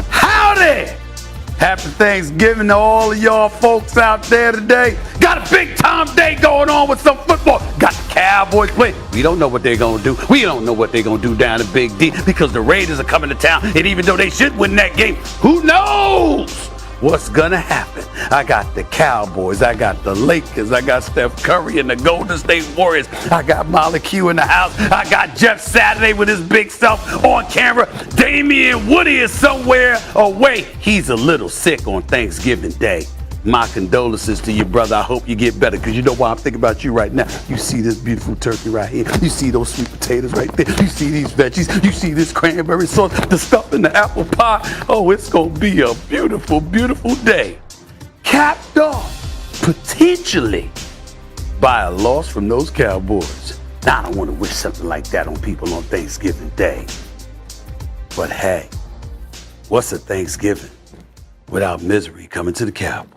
Howdy! Happy Thanksgiving to all of y'all folks out there today. Got a big time day going on with some football. Got the Cowboys playing. We don't know what they're going to do. We don't know what they're going to do down in Big D because the Raiders are coming to town. And even though they should win that game, who knows what's going to happen? I got the Cowboys. I got the Lakers. I got Steph Curry and the Golden State Warriors. I got Molly Q in the house. I got Jeff Saturday with his big self on camera. Damian Woody is somewhere away. He's a little sick on Thanksgiving Day. My condolences to you, brother. I hope you get better because you know why I'm thinking about you right now. You see this beautiful turkey right here. You see those sweet potatoes right there. You see these veggies. You see this cranberry sauce, the stuff in the apple pie. Oh, it's going to be a beautiful, beautiful day. Capped off, potentially, by a loss from those Cowboys. Now, I don't want to wish something like that on people on Thanksgiving Day. But hey, what's a Thanksgiving without misery coming to the Cowboys?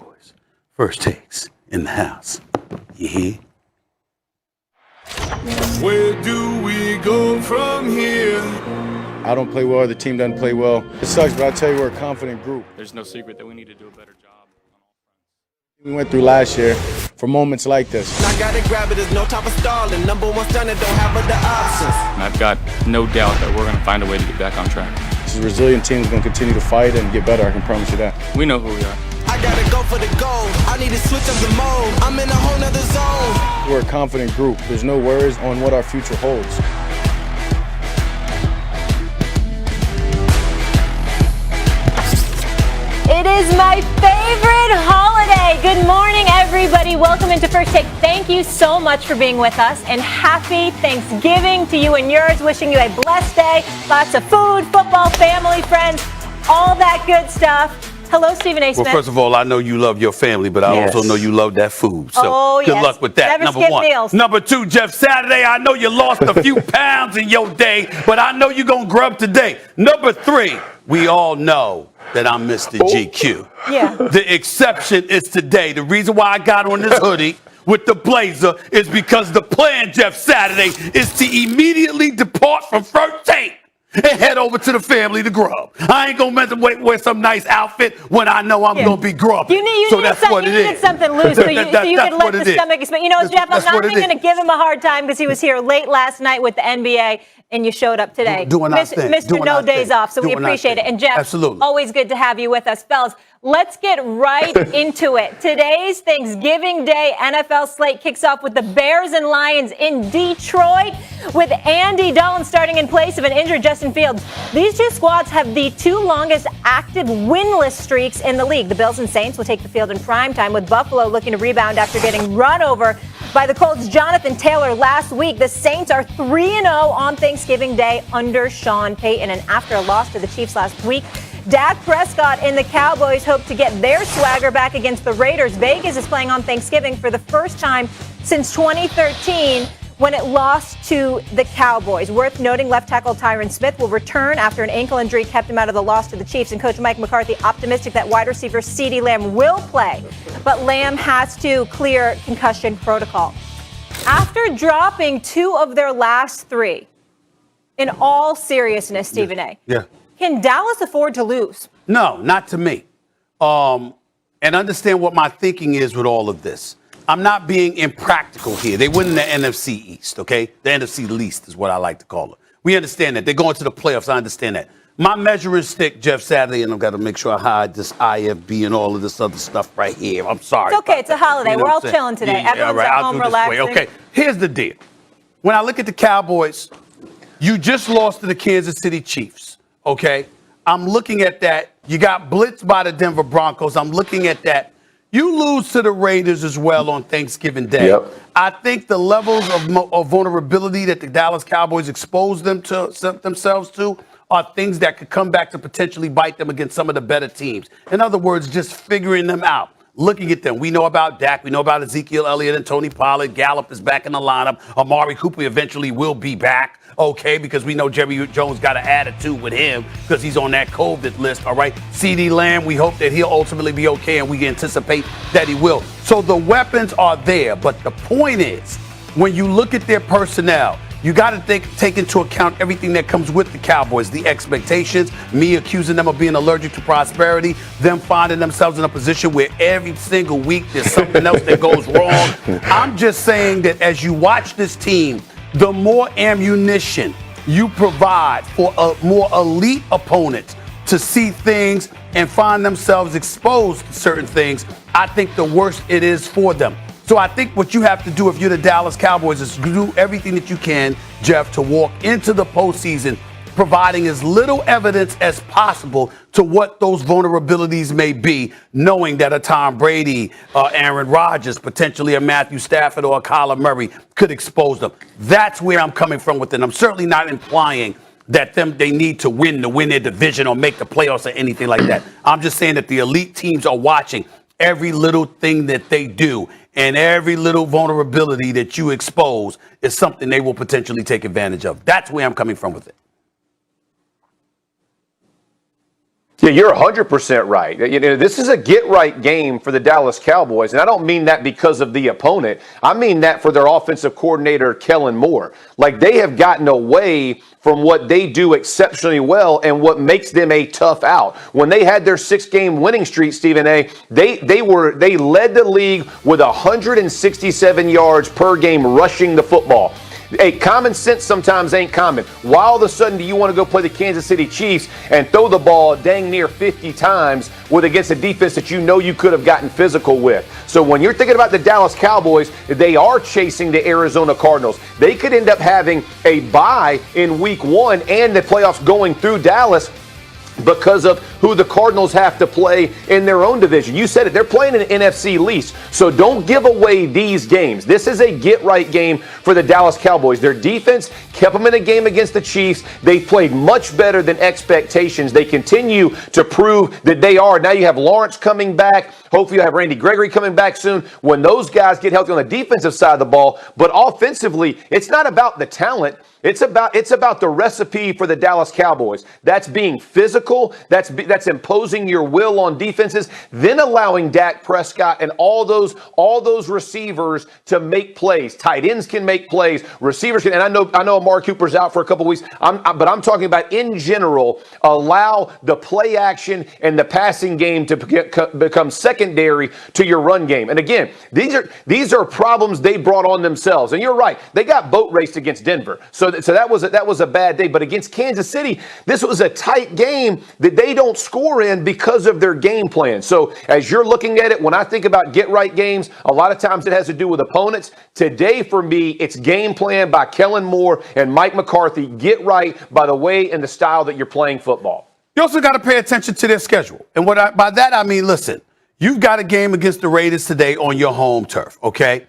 First takes in the house. You hear? Where do we go from here? I don't play well, the team doesn't play well. It sucks, but I'll tell you, we're a confident group. There's no secret that we need to do a better job. We went through last year for moments like this. I gotta grab it, there's no time for stalling. Number one stunner, don't have other options. And I've got no doubt that we're going to find a way to get back on track. This is a resilient team that's going to continue to fight and get better, I can promise you that. We know who we are. I gotta go for the goal. I need to switch up the mode. I'm in a whole nother zone. We're a confident group. There's no worries on what our future holds. It is my favorite holiday. Good morning, everybody. Welcome into First Take. Thank you so much for being with us, and happy Thanksgiving to you and yours. Wishing you a blessed day. Lots of food, football, family, friends, all that good stuff. Hello, Stephen A. Smith. Well, first of all, I know you love your family, but I also know you love that food. So good luck with that. Never Number skip one. meals. Number two, Jeff Saturday, I know you lost a few pounds in your day, but I know you're going to grub today. Number three, we all know that I'm Mr. GQ. Yeah. The exception is today. The reason why I got on this hoodie with the blazer is because the plan, Jeff Saturday, is to immediately depart from First Take and head over to the family to grub. I ain't gonna wear some nice outfit when I know I'm gonna be grubbing. You needed something loose so you could let the stomach expand. You know, Jeff, I'm not even going to give him a hard time because he was here late last night with the NBA and you showed up today. Mr. No Days Off, so we appreciate it. And Jeff, absolutely, always good to have you with us. Fellas, let's get right into it. Today's Thanksgiving Day NFL slate kicks off with the Bears and Lions in Detroit with Andy Dalton starting in place of an injured Justin Fields. These two squads have the two longest active winless streaks in the league. The Bills and Saints will take the field in primetime with Buffalo looking to rebound after getting run over by the Colts' Jonathan Taylor last week. The Saints are 3-0 on Thanksgiving Day under Sean Payton. And after a loss to the Chiefs last week, Dak Prescott and the Cowboys hope to get their swagger back against the Raiders. Vegas is playing on Thanksgiving for the first time since 2013 when it lost to the Cowboys. Worth noting, left tackle Tyron Smith will return after an ankle injury kept him out of the loss to the Chiefs. And Coach Mike McCarthy optimistic that wide receiver CeeDee Lamb will play, but Lamb has to clear concussion protocol. After dropping two of their last three, in all seriousness, Stephen A. Yeah. Can Dallas afford to lose? No, not to me. And understand what my thinking is with all of this. I'm not being impractical here. They win in the NFC East, okay? The NFC least is what I like to call it. We understand that. They're going to the playoffs. I understand that. My measuring stick, Jeff Saturday, and I've got to make sure I hide this IFB and all of this other stuff right here. I'm sorry. It's okay. It's a holiday. We're all chilling today. Everyone's at home relaxing. Okay, here's the deal. When I look at the Cowboys, you just lost to the Kansas City Chiefs, okay? I'm looking at that. You got blitzed by the Denver Broncos. I'm looking at that. You lose to the Raiders as well on Thanksgiving Day. Yep. I think the levels of vulnerability that the Dallas Cowboys expose themselves to are things that could come back to potentially bite them against some of the better teams. In other words, just figuring them out. Looking at them, we know about Dak, we know about Ezekiel Elliott and Tony Pollard. Gallup is back in the lineup. Amari Cooper eventually will be back, okay, because we know Jerry Jones got an attitude with him because he's on that COVID list, all right? CeeDee Lamb, we hope that he'll ultimately be okay, and we anticipate that he will. So the weapons are there, but the point is, when you look at their personnel, you got to take into account everything that comes with the Cowboys, the expectations, me accusing them of being allergic to prosperity, them finding themselves in a position where every single week there's something else that goes wrong. I'm just saying that as you watch this team, the more ammunition you provide for more elite opponents to see things and find themselves exposed to certain things, I think the worse it is for them. So I think what you have to do if you're the Dallas Cowboys is do everything that you can, Jeff, to walk into the postseason providing as little evidence as possible to what those vulnerabilities may be, knowing that a Tom Brady, Aaron Rodgers, potentially a Matthew Stafford or a Kyler Murray could expose them. That's where I'm coming from with it. I'm certainly not implying that they need to win their division or make the playoffs or anything like that. I'm just saying that the elite teams are watching every little thing that they do, and every little vulnerability that you expose is something they will potentially take advantage of. That's where I'm coming from with it. Yeah, you're 100% right. You know, this is a get-right game for the Dallas Cowboys, and I don't mean that because of the opponent. I mean that for their offensive coordinator, Kellen Moore. Like, they have gotten away from what they do exceptionally well and what makes them a tough out. When they had their 6-game winning streak, Stephen A., they led the league with 167 yards per game rushing the football. Hey, common sense sometimes ain't common. Why all of a sudden do you want to go play the Kansas City Chiefs and throw the ball dang near 50 times against a defense that you know you could have gotten physical with? So when you're thinking about the Dallas Cowboys, they are chasing the Arizona Cardinals. They could end up having a bye in week 1 and the playoffs going through Dallas because of who the Cardinals have to play in their own division. You said it, they're playing an NFC least, so don't give away these games. This is a get-right game for the Dallas Cowboys. Their defense kept them in a game against the Chiefs. They played much better than expectations. They continue to prove that they are. Now you have Lawrence coming back. Hopefully you have Randy Gregory coming back soon when those guys get healthy on the defensive side of the ball. But offensively, it's not about the talent. It's about the recipe for the Dallas Cowboys. That's being physical. That's imposing your will on defenses, then allowing Dak Prescott and all those receivers to make plays. Tight ends can make plays. Receivers can. And I know Amari Cooper's out for a couple weeks. But I'm talking about in general. Allow the play action and the passing game to become secondary to your run game. And again, these are problems they brought on themselves. And you're right. They got boat raced against Denver. So that was a bad day. But against Kansas City, this was a tight game that they don't score in because of their game plan. So as you're looking at it, when I think about get-right games, a lot of times it has to do with opponents. Today, for me, it's game plan by Kellen Moore and Mike McCarthy. Get right by the way and the style that you're playing football. You also got to pay attention to their schedule. And by that, I mean, listen, you've got a game against the Raiders today on your home turf, okay?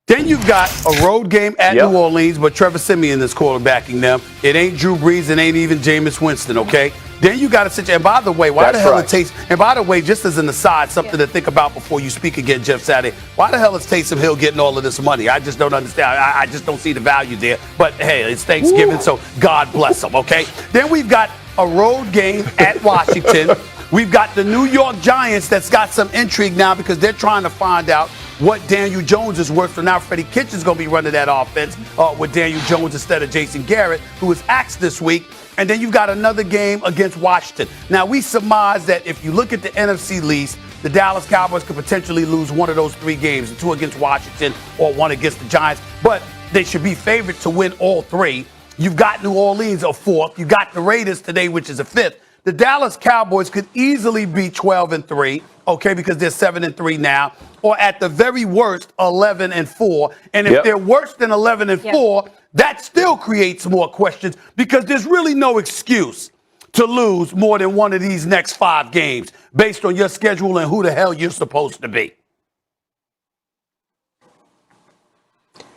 Then you've got a road game at New Orleans, but Trevor Siemian is quarterbacking them. It ain't Drew Brees, it ain't even Jameis Winston, okay? Then you got to sit. And by the way, and by the way, just as an aside, something to think about before you speak again, Jeff Saturday. Why the hell is Taysom Hill getting all of this money? I just don't understand. I just don't see the value there. But hey, it's Thanksgiving, so God bless him, okay? Then we've got a road game at Washington. We've got the New York Giants that's got some intrigue now because they're trying to find out what Daniel Jones is worth. So now Freddie Kitchens going to be running that offense with Daniel Jones instead of Jason Garrett, who was axed this week. And then you've got another game against Washington. Now, we surmise that if you look at the NFC least, the Dallas Cowboys could potentially lose one of those 3 games, 2 against Washington or 1 against the Giants. But they should be favored to win all 3. You've got New Orleans a 4th. You got the Raiders today, which is a 5th. The Dallas Cowboys could easily be 12-3, okay, because they're 7-3 now, or at the very worst, 11-4. And if they're worse than 11-4, that still creates more questions because there's really no excuse to lose more than one of these next 5 games based on your schedule and who the hell you're supposed to be.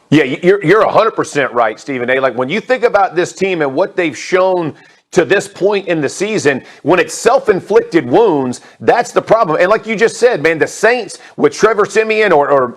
Yeah, you're 100% right, Stephen A. Like when you think about this team and what they've shown to this point in the season, when it's self-inflicted wounds, that's the problem. And like you just said, man, the Saints with Trevor Siemian or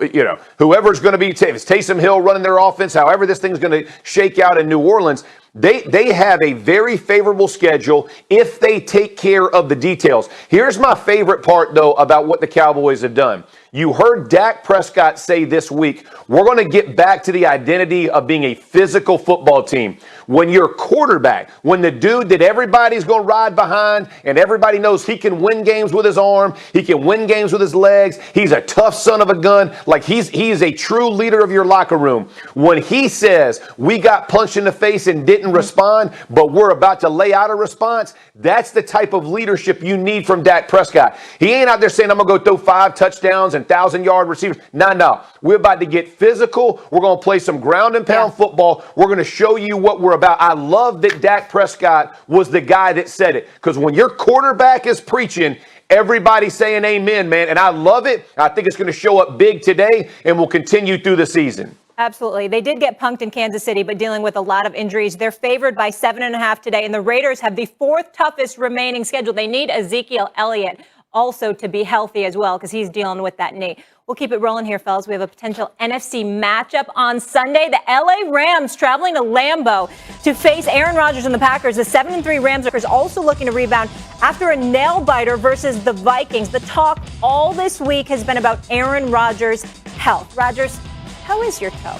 whoever's going to be, if it's Taysom Hill running their offense, however this thing's going to shake out in New Orleans, they have a very favorable schedule if they take care of the details. Here's my favorite part, though, about what the Cowboys have done. You heard Dak Prescott say this week, we're going to get back to the identity of being a physical football team. When your quarterback, when the dude that everybody's going to ride behind and everybody knows he can win games with his arm, he can win games with his legs, he's a tough son of a gun, like he is a true leader of your locker room. When he says, we got punched in the face and didn't respond, but we're about to lay out a response, that's the type of leadership you need from Dak Prescott. He ain't out there saying, I'm going to go throw 5 touchdowns and 1,000-yard receivers. No. We're about to get physical. We're going to play some ground and pound football. We're going to show you what we're about. I love that Dak Prescott was the guy that said it, because when your quarterback is preaching, everybody's saying amen, man. And I love it. I think it's going to show up big today and will continue through the season. Absolutely. They did get punked in Kansas City, but dealing with a lot of injuries. They're favored by 7.5 today, and the Raiders have the 4th toughest remaining schedule. They need Ezekiel Elliott also to be healthy as well, because he's dealing with that knee. We'll keep it rolling here, fellas. We have a potential NFC matchup on Sunday. The LA Rams traveling to Lambeau to face Aaron Rodgers and the Packers. The 7-3 Rams are also looking to rebound after a nail-biter versus the Vikings. The talk all this week has been about Aaron Rodgers' health. Rodgers, how is your toe?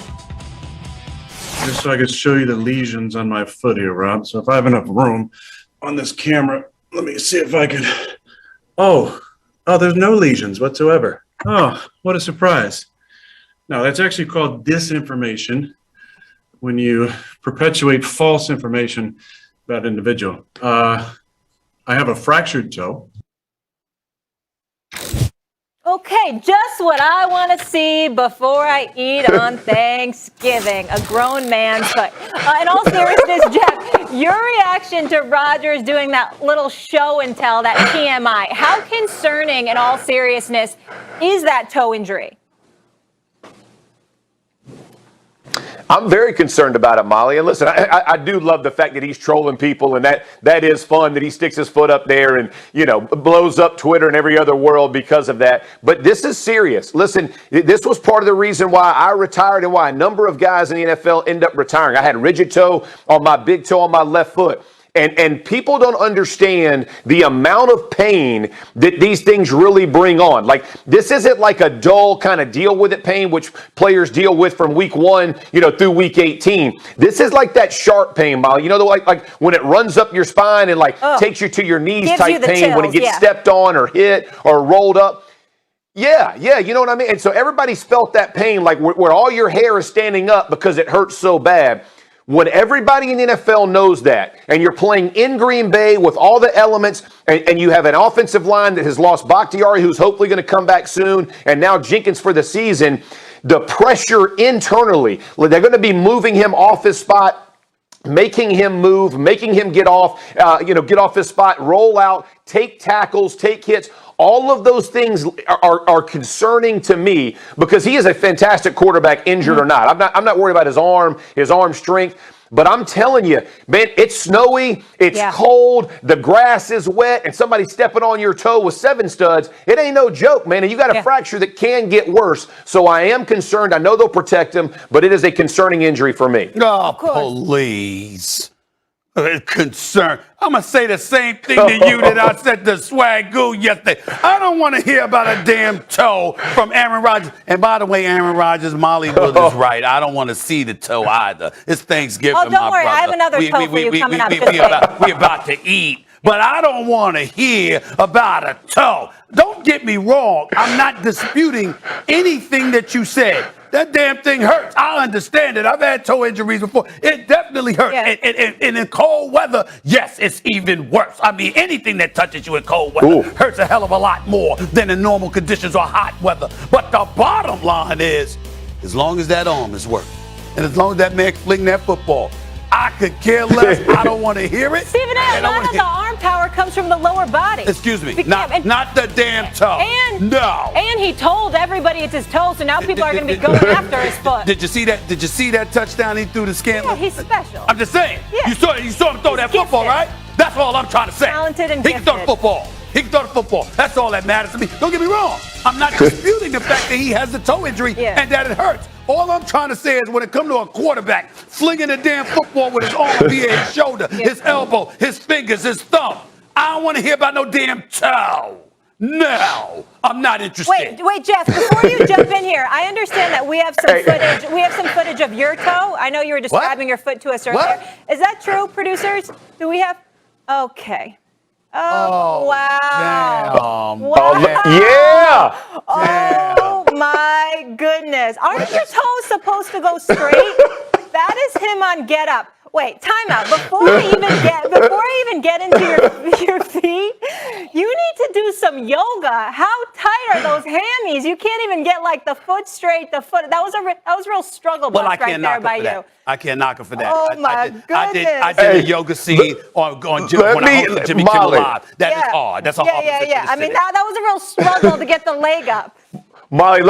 Just so I could show you the lesions on my foot here, Rob. So if I have enough room on this camera, let me see if I can. Oh, there's no lesions whatsoever. Oh, what a surprise. No, that's actually called disinformation, when you perpetuate false information about an individual. I have a fractured toe. Okay, just what I want to see before I eat on Thanksgiving, a grown man's foot. In all seriousness, Jeff, your reaction to Rodgers doing that little show and tell, that TMI, how concerning in all seriousness is that toe injury? I'm very concerned about it, Molly. And listen, I do love the fact that he's trolling people, and that is fun, that he sticks his foot up there and, blows up Twitter and every other world because of that. But this is serious. Listen, this was part of the reason why I retired and why a number of guys in the NFL end up retiring. I had rigid toe on my big toe on my left foot. And people don't understand the amount of pain that these things really bring on. Like, this isn't like a dull kind of deal with it pain, which players deal with from week 1, through week 18. This is like that sharp pain, Molly. Like when it runs up your spine and takes you to your knees type pain chills, when it gets stepped on or hit or rolled up. Yeah, you know what I mean? And so everybody's felt that pain, like where all your hair is standing up because it hurts so bad. When everybody in the NFL knows that, and you're playing in Green Bay with all the elements, and you have an offensive line that has lost Bakhtiari, who's hopefully going to come back soon, and now Jenkins for the season, the pressure internally, they're going to be moving him off his spot, making him move, making him get off his spot, roll out, take tackles, take hits. All of those things are concerning to me, because he is a fantastic quarterback, injured or not. I'm not worried about his arm strength. But I'm telling you, man, it's snowy, it's cold, the grass is wet, and somebody stepping on your toe with 7 studs. It ain't no joke, man. And you got a fracture that can get worse. So I am concerned. I know they'll protect him, but it is a concerning injury for me. Oh, please. Concern. I'm going to say the same thing to you that I said to Swagoo yesterday. I don't want to hear about a damn toe from Aaron Rodgers. And by the way, Aaron Rodgers, Molly Wood is right. I don't want to see the toe either. It's Thanksgiving, my brother. Oh, don't worry. I have another toe for you coming up. We about to eat. But I don't want to hear about a toe. Don't get me wrong. I'm not disputing anything that you said. That damn thing hurts. I understand it. I've had toe injuries before. It definitely hurts. Yeah. And in cold weather, yes, it's even worse. I mean, anything that touches you in cold weather hurts a hell of a lot more than in normal conditions or hot weather. But the bottom line is, as long as that arm is working, and as long as that man can fling that football, I could care less. I don't want to hear it. Stephen A., a lot of the arm power comes from the lower body. Excuse me. Not the damn toe. And he told everybody it's his toe, so now people are going to be going after his foot. Did you see that? Did you see that touchdown he threw to Scantling? Yeah, he's special. I'm just saying. Yeah. You saw him throw that football, right? That's all I'm trying to say. Talented and gifted. He can throw the football. He can throw the football. That's all that matters to me. Don't get me wrong. I'm not disputing the fact that he has a toe injury and that it hurts. All I'm trying to say is when it comes to a quarterback flinging a damn football with his arm via his shoulder, his elbow, his fingers, his thumb, I don't want to hear about no damn toe. No, I'm not interested. Wait, Jeff. Before you jump in here, I understand that we have some footage. We have some footage of your toe. I know you were describing your foot to us earlier. What? Is that true, producers? Do we have? Okay. Oh, wow. Damn. Wow. Yeah. Oh my goodness. Aren't your toes supposed to go straight? That is him on Get Up. Wait, time out. Before I even get into your feet, you need to do some yoga. How tight are those hammies? You can't even get like the foot straight. That was a real struggle bus right there by you. I can't knock him for that. Oh my goodness! I did a yoga scene on when I hosted Jimmy Kimmel Live. That is hard. That's a hard position to sit I mean, in. that was a real struggle to get the leg up. Molly,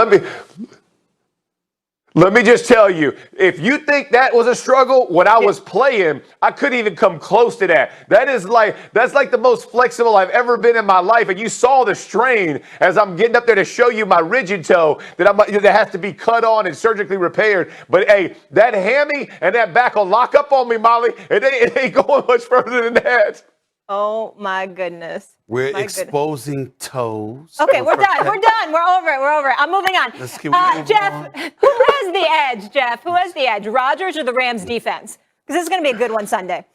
let me just tell you, if you think that was a struggle, when I was playing, I couldn't even come close to that. That's like the most flexible I've ever been in my life. And you saw the strain as I'm getting up there to show you my rigid toe that has to be cut on and surgically repaired. But hey, that hammy and that back will lock up on me, Molly. It ain't going much further than that. Oh my goodness. We're exposing toes. Okay, we're done. We're over it. I'm moving on. Let's keep moving Jeff, on. who has the edge, Jeff? Who has the edge? Rodgers or the Rams defense? Because this is going to be a good one Sunday.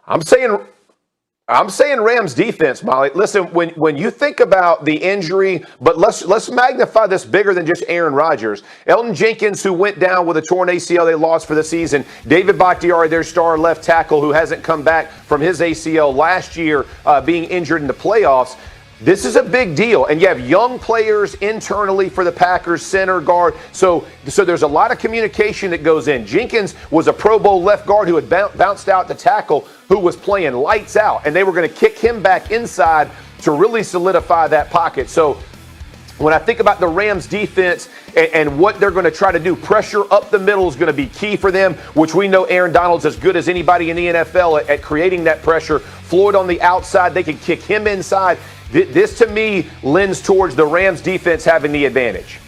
I'm saying Rams defense, Molly. Listen, when you think about the injury, but let's magnify this bigger than just Aaron Rodgers. Elton Jenkins, who went down with a torn ACL, they lost for the season. David Bakhtiari, their star left tackle, who hasn't come back from his ACL last year, being injured in the playoffs. This is a big deal, and you have young players internally for the Packers, center, guard. So there's a lot of communication that goes in. Jenkins was a Pro Bowl left guard who had bounced out to tackle, who was playing lights out, and they were going to kick him back inside to really solidify that pocket. So when I think about the Rams defense and what they're going to try to do, pressure up the middle is going to be key for them, which we know Aaron Donald's as good as anybody in the NFL at creating that pressure. Floyd on the outside, they can kick him inside. This, to me, lends towards the Rams defense having the advantage.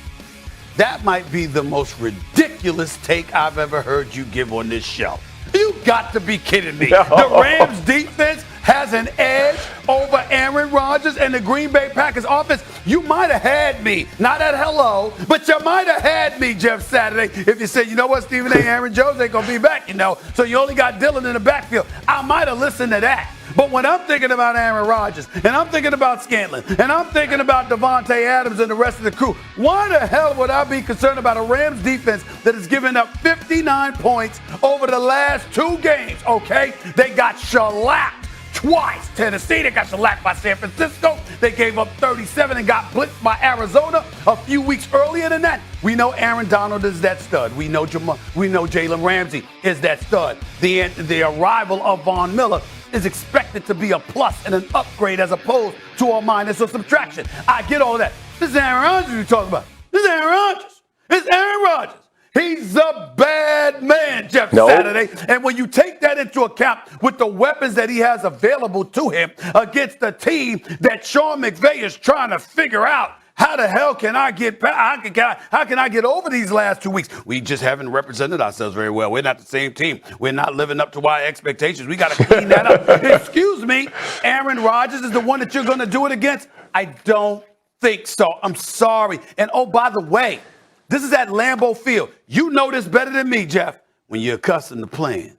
That might be the most ridiculous take I've ever heard you give on this show. You got to be kidding me. No. The Rams defense has an edge over Aaron Rodgers and the Green Bay Packers offense. You might have had me, not at hello, but you might have had me, Jeff Saturday, if you said, you know what, Stephen A. Aaron Jones ain't going to be back, so you only got Dylan in the backfield. I might have listened to that. But when I'm thinking about Aaron Rodgers, and I'm thinking about Scantlin, and I'm thinking about Devontae Adams and the rest of the crew, why the hell would I be concerned about a Rams defense that has given up 59 points over the last 2 games, okay? They got shellacked twice. Tennessee, they got shellacked by San Francisco. They gave up 37 and got blitzed by Arizona a few weeks earlier than that. We know Aaron Donald is that stud. We know Jalen Ramsey is that stud. The arrival of Von Miller is expected to be a plus and an upgrade as opposed to a minus or subtraction. I get all that. This is Aaron Rodgers you're talking about. This is Aaron Rodgers. It's Aaron Rodgers. He's a bad man, Jeff Saturday. And when you take that into account with the weapons that he has available to him against a team that Sean McVay is trying to figure out, how the hell can I get back? How can I get over these last 2 weeks? We just haven't represented ourselves very well. We're not the same team. We're not living up to our expectations. We got to clean that up. Excuse me, Aaron Rodgers is the one that you're going to do it against? I don't think so. I'm sorry. And oh, by the way, this is at Lambeau Field. You know this better than me, Jeff, when you're accustomed to playing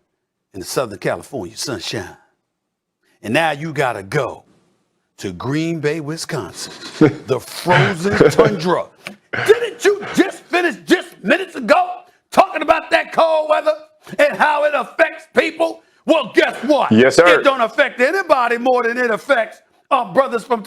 in the Southern California sunshine. And now you got to go to Green Bay, Wisconsin, the frozen tundra. Didn't you just finish just minutes ago talking about that cold weather and how it affects people? Well, guess what? Yes, sir. It don't affect anybody more than it affects our brothers from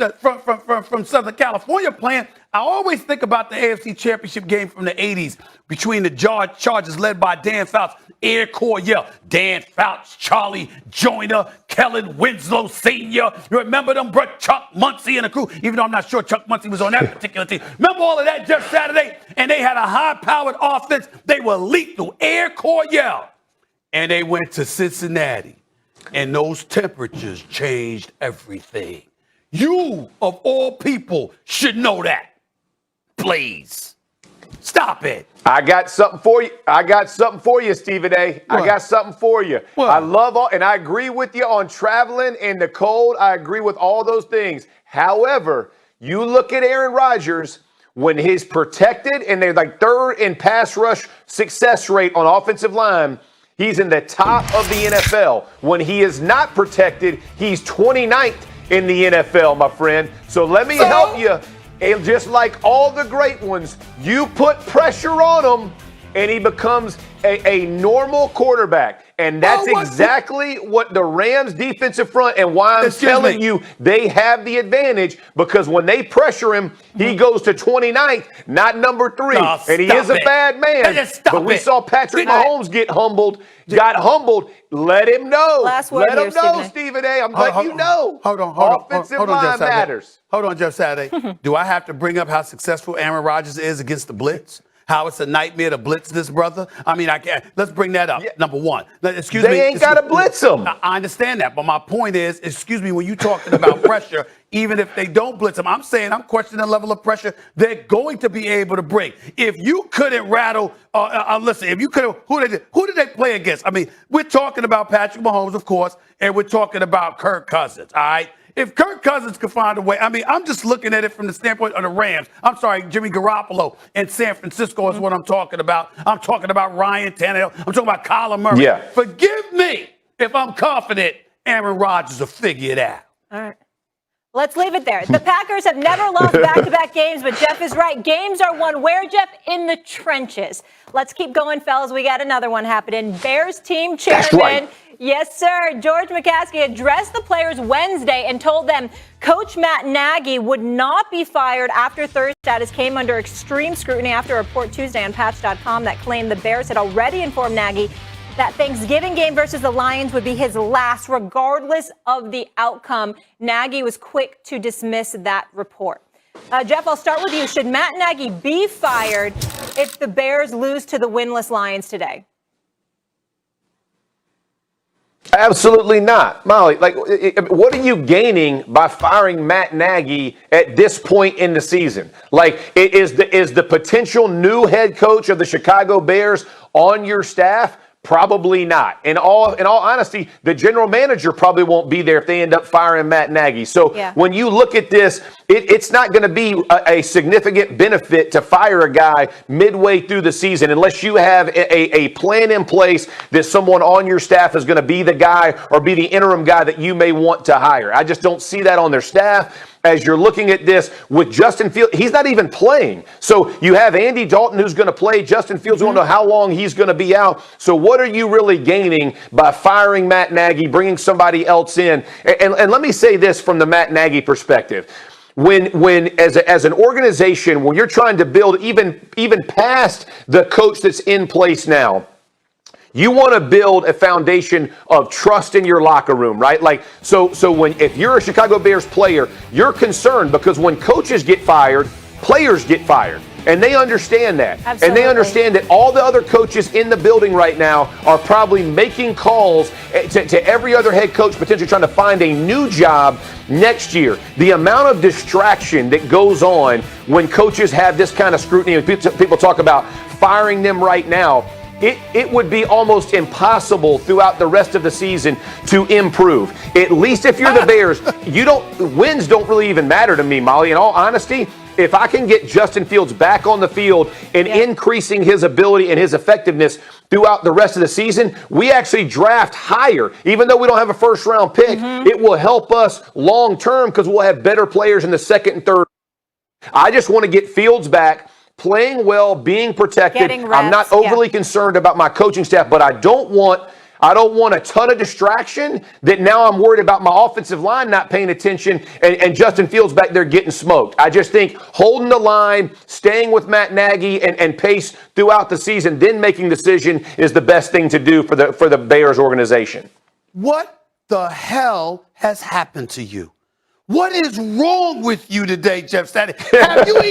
Southern California playing. I always think about the AFC Championship game from the 80s between the Chargers led by Dan Fouts, Air Corps, Dan Fouts, Charlie Joyner, Kellen Winslow Sr. You remember them, bro? Chuck Muncie and the crew, even though I'm not sure Chuck Muncie was on that particular team. Remember all of that, Jeff Saturday? And they had a high-powered offense. They were lethal, Air Corps, and they went to Cincinnati, and those temperatures changed everything. You, of all people, should know that. Please. Stop it. I got something for you. Stephen A. What? I got something for you. What? I love and I agree with you on traveling in the cold. I agree with all those things. However, you look at Aaron Rodgers, when he's protected and they're like third in pass rush success rate on offensive line, he's in the top of the NFL. When he is not protected, he's 29th in the NFL, my friend. So let me help you. And just like all the great ones, you put pressure on him and he becomes a normal quarterback. And that's exactly what the Rams defensive front and why I'm telling you they have the advantage, because when they pressure him, he goes to 29th, not number 3. And he is a bad man. But we saw Patrick Mahomes get humbled, got humbled. Let him know. Let him know, Stephen A. I'm letting you know. Hold on, offensive line matters. Hold on, Jeff Saturday. Do I have to bring up how successful Aaron Rodgers is against the blitz? How it's a nightmare to blitz this brother? I mean, I can't. Let's bring that up. Yeah. Number one. Excuse me. They ain't got to blitz him. I understand that. But my point is, excuse me, when you're talking about pressure, even if they don't blitz him, I'm questioning the level of pressure they're going to be able to bring. If you couldn't rattle, listen, if you could, who did they play against? I mean, we're talking about Patrick Mahomes, of course, and we're talking about Kirk Cousins, all right? If Kirk Cousins could find a way, I mean, I'm just looking at it from the standpoint of the Rams. I'm sorry, Jimmy Garoppolo in San Francisco is what I'm talking about. I'm talking about Ryan Tannehill. I'm talking about Kyler Murray. Yeah. Forgive me if I'm confident Aaron Rodgers will figure it out. All right. Let's leave it there. The Packers have never lost back-to-back games, but Jeff is right. Games are won where, Jeff? In the trenches. Let's keep going, fellas. We got another one happening. Bears team chairman. That's right. Yes, sir. George McCaskey addressed the players Wednesday and told them Coach Matt Nagy would not be fired after Thursday's status came under extreme scrutiny after a report Tuesday on Patch.com that claimed the Bears had already informed Nagy that Thanksgiving game versus the Lions would be his last, regardless of the outcome. Nagy was quick to dismiss that report. Jeff, I'll start with you. Should Matt Nagy be fired if the Bears lose to the winless Lions today? Absolutely not. Molly, what are you gaining by firing Matt Nagy at this point in the season? Is the potential new head coach of the Chicago Bears on your staff? Probably not. In all honesty, the general manager probably won't be there if they end up firing Matt Nagy. So when you look at this, it's not going to be a significant benefit to fire a guy midway through the season unless you have a plan in place that someone on your staff is going to be the guy or be the interim guy that you may want to hire. I just don't see that on their staff. As you're looking at this with Justin Fields, he's not even playing. So you have Andy Dalton who's going to play. Justin Fields, we don't know how long he's going to be out. So what are you really gaining by firing Matt Nagy, bringing somebody else in? And let me say this from the Matt Nagy perspective. When as an organization, when you're trying to build even past the coach that's in place now, you want to build a foundation of trust in your locker room, right? So if you're a Chicago Bears player, you're concerned because when coaches get fired, players get fired. And they understand that. Absolutely. And they understand that all the other coaches in the building right now are probably making calls to every other head coach potentially trying to find a new job next year. The amount of distraction that goes on when coaches have this kind of scrutiny, and people talk about firing them right now, it would be almost impossible throughout the rest of the season to improve. At least if you're the Bears, wins don't really even matter to me, Molly. In all honesty, if I can get Justin Fields back on the field and increasing his ability and his effectiveness throughout the rest of the season, we actually draft higher. Even though we don't have a first-round pick, it will help us long-term because we'll have better players in the second and third. I just want to get Fields back, playing well, being protected. I'm not overly concerned about my coaching staff, but I don't want a ton of distraction that now I'm worried about my offensive line not paying attention and Justin Fields back there getting smoked. I just think holding the line, staying with Matt Nagy and pace throughout the season, then making decision is the best thing to do for the Bears organization. What the hell has happened to you? What is wrong with you today, Jeff Saturday? Have you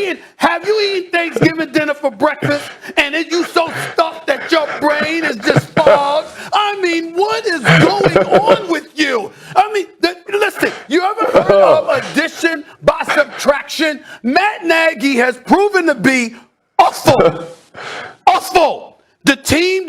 eaten Thanksgiving dinner for breakfast and then you so stuffed that your brain is just fogged? I mean, what is going on with you? I mean, listen, you ever heard of addition by subtraction? Matt Nagy has proven to be awful. The team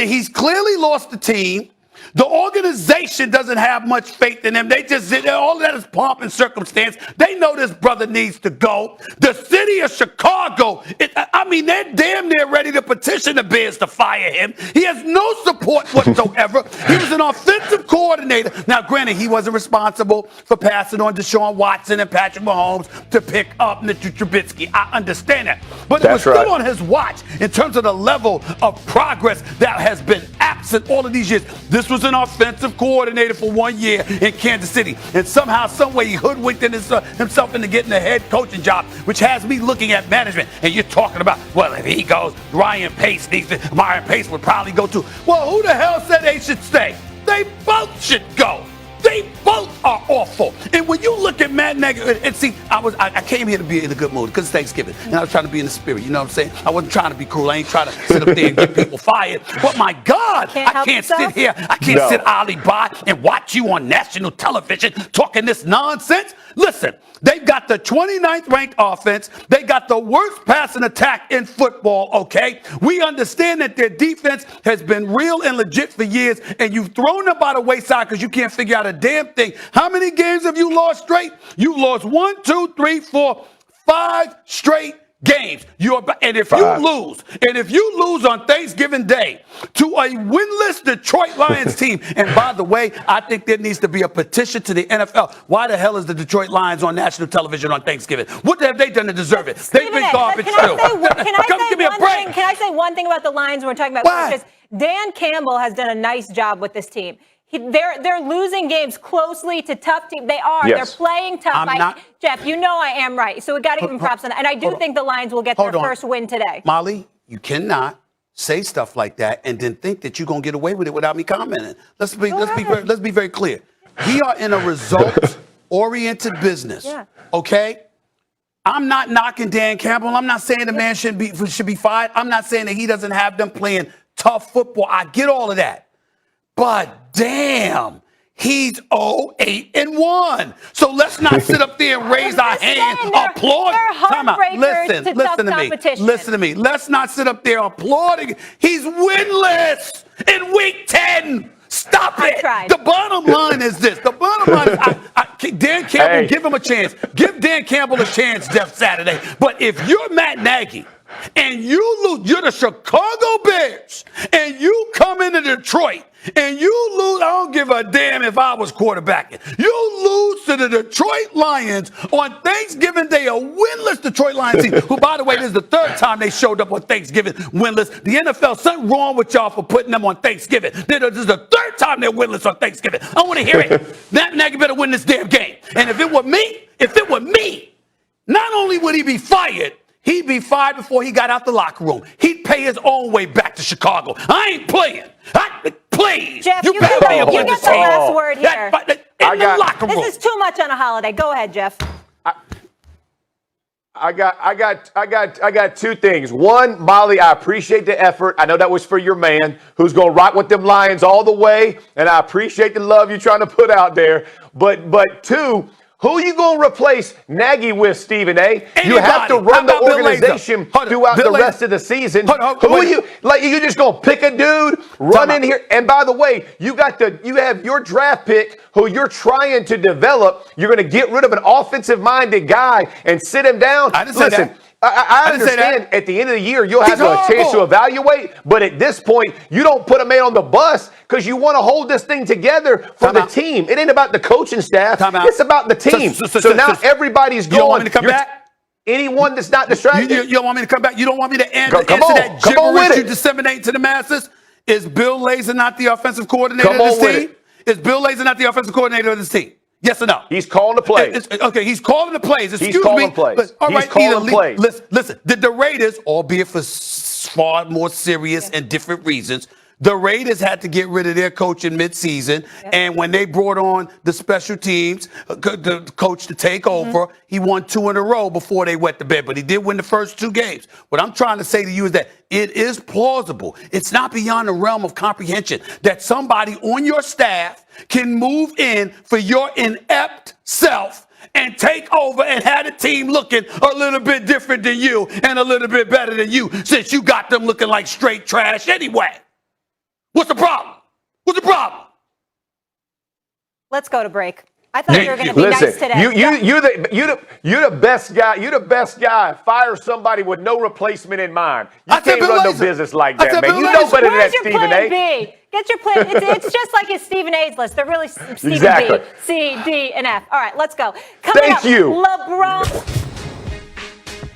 he's clearly lost the team. The organization doesn't have much faith in him. They just all of that is pomp and circumstance. They know this brother needs to go. The city of Chicago, they're damn near ready to petition the Bears to fire him. He has no support whatsoever. He was an offensive coordinator. Now, granted, he wasn't responsible for passing on Deshaun Watson and Patrick Mahomes to pick up Mitchell Trubisky. I understand that. But it was still on his watch in terms of the level of progress that has been absent all of these years. This was an offensive coordinator for 1 year in Kansas City. And somehow, some way, he hoodwinked himself into getting a head coaching job, which has me looking at management. And you're talking about, well, if he goes, Ryan Pace would probably go too. Well, who the hell said they should stay? They both should go. They both are awful. And when you look at Matt Nagy, and see, I came here to be in a good mood because it's Thanksgiving. And I was trying to be in the spirit. You know what I'm saying? I wasn't trying to be cruel. I ain't trying to sit up there and get people fired. But my God, I can't sit here. I can't sit Ali by and watch you on national television talking this nonsense. Listen, they've got the 29th ranked offense. They got the worst passing attack in football, okay? We understand that their defense has been real and legit for years, and you've thrown them by the wayside because you can't figure out a damn thing. How many games have you lost straight? You lost 1, 2, 3, 4, 5 straight games. And if you lose on Thanksgiving Day to a winless Detroit Lions team, and by the way, I think there needs to be a petition to the NFL. Why the hell is the Detroit Lions on national television on Thanksgiving? What have they done to deserve it? They've been garbage too. Can I say one thing about the Lions when we're talking about? Why? Because Dan Campbell has done a nice job with this team. They're losing games closely to tough teams. They are. Yes. They're playing tough. Jeff, you know I am right. So we got to give them props on that. And I do think the Lions will get their first win today. Molly, you cannot say stuff like that and then think that you're going to get away with it without me commenting. Let's be very clear. We are in a results-oriented business. Yeah. Okay? I'm not knocking Dan Campbell. I'm not saying the man should be fired. I'm not saying that he doesn't have them playing tough football. I get all of that. But damn, he's 0-8-1. So let's not sit up there and raise our hands, applaud. Listen to me. Let's not sit up there applauding. He's winless in week 10. Stop it. The bottom line is this. The bottom line is Dan Campbell, give him a chance. Give Dan Campbell a chance, Jeff Saturday. But if you're Matt Nagy and you lose, you're the Chicago Bears, and you come into Detroit, and you lose, I don't give a damn if I was quarterbacking. You lose to the Detroit Lions on Thanksgiving Day, a winless Detroit Lions team, who, by the way, this is the third time they showed up on Thanksgiving winless. The NFL, something wrong with y'all for putting them on Thanksgiving. This is the third time they're winless on Thanksgiving. I want to hear it. Matt Nagy better win this damn game. And if it were me, not only would he be fired, he'd be fired before he got out the locker room. He'd pay his own way back to Chicago. I ain't playing. Please. Jeff, you get the last word here. The locker room. This is too much on a holiday. Go ahead, Jeff. I got two things. One, Molly, I appreciate the effort. I know that was for your man who's going to rock with them Lions all the way, and I appreciate the love you're trying to put out there. But two, who you going to replace Nagy with, Stephen A? You have to run the organization throughout the rest of the season. Who are you? Like, you just going to pick a dude, run in here? And by the way, you have your draft pick who you're trying to develop. You're going to get rid of an offensive-minded guy and sit him down. Listen, I understand at the end of the year you'll have a chance to evaluate, but at this point, you don't put a man on the bus because you want to hold this thing together for the team. It ain't about the coaching staff. It's about the team. So now everybody's going. You want me to come back? Anyone that's not distracted? You don't want me to come back? You don't want me to answer that gibberish you disseminate to the masses? Is Bill Lazor not the offensive coordinator of this team? Is Bill Lazor not the offensive coordinator of this team? Yes or no? He's calling the plays. Okay, he's calling the plays. He's calling plays. All right, he's calling plays. Listen, the Raiders, albeit for far more serious and different reasons, the Raiders had to get rid of their coach in midseason, and when they brought on the special teams, the coach to take over, he won 2 in a row before they wet the bed, but he did win the first 2 games. What I'm trying to say to you is that it is plausible. It's not beyond the realm of comprehension that somebody on your staff can move in for your inept self and take over and have the team looking a little bit different than you and a little bit better than you, since you got them looking like straight trash anyway. What's the problem? What's the problem? Let's go to break. I thought you were going to be Listen, nice today. You're the best guy. You're the best guy. Fire somebody with no replacement in mind. You can't run no business like that, man. You know better than that, Stephen A. B? Get your plan. It's just like his Stephen A's list. They're really Stephen Exactly. B, C, D, and F. All right, let's go. Coming Thank up, you. LeBron.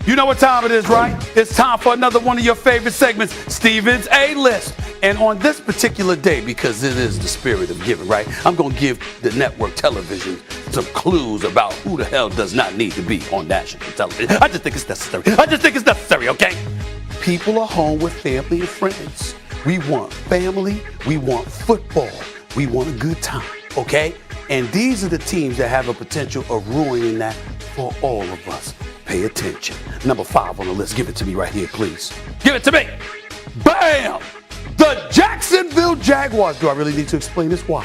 You know what time it is, right? It's time for another one of your favorite segments, Steven's A-List. And on this particular day, because it is the spirit of giving, right? I'm going to give the network television some clues about who the hell does not need to be on national television. I just think it's necessary. Okay? People are home with family and friends. We want family. We want football. We want a good time, okay? And these are the teams that have a potential of ruining that for all of us. Pay attention. Number 5 on the list. Give it to me right here, please. Give it to me. Bam! The Jacksonville Jaguars. Do I really need to explain this? Why?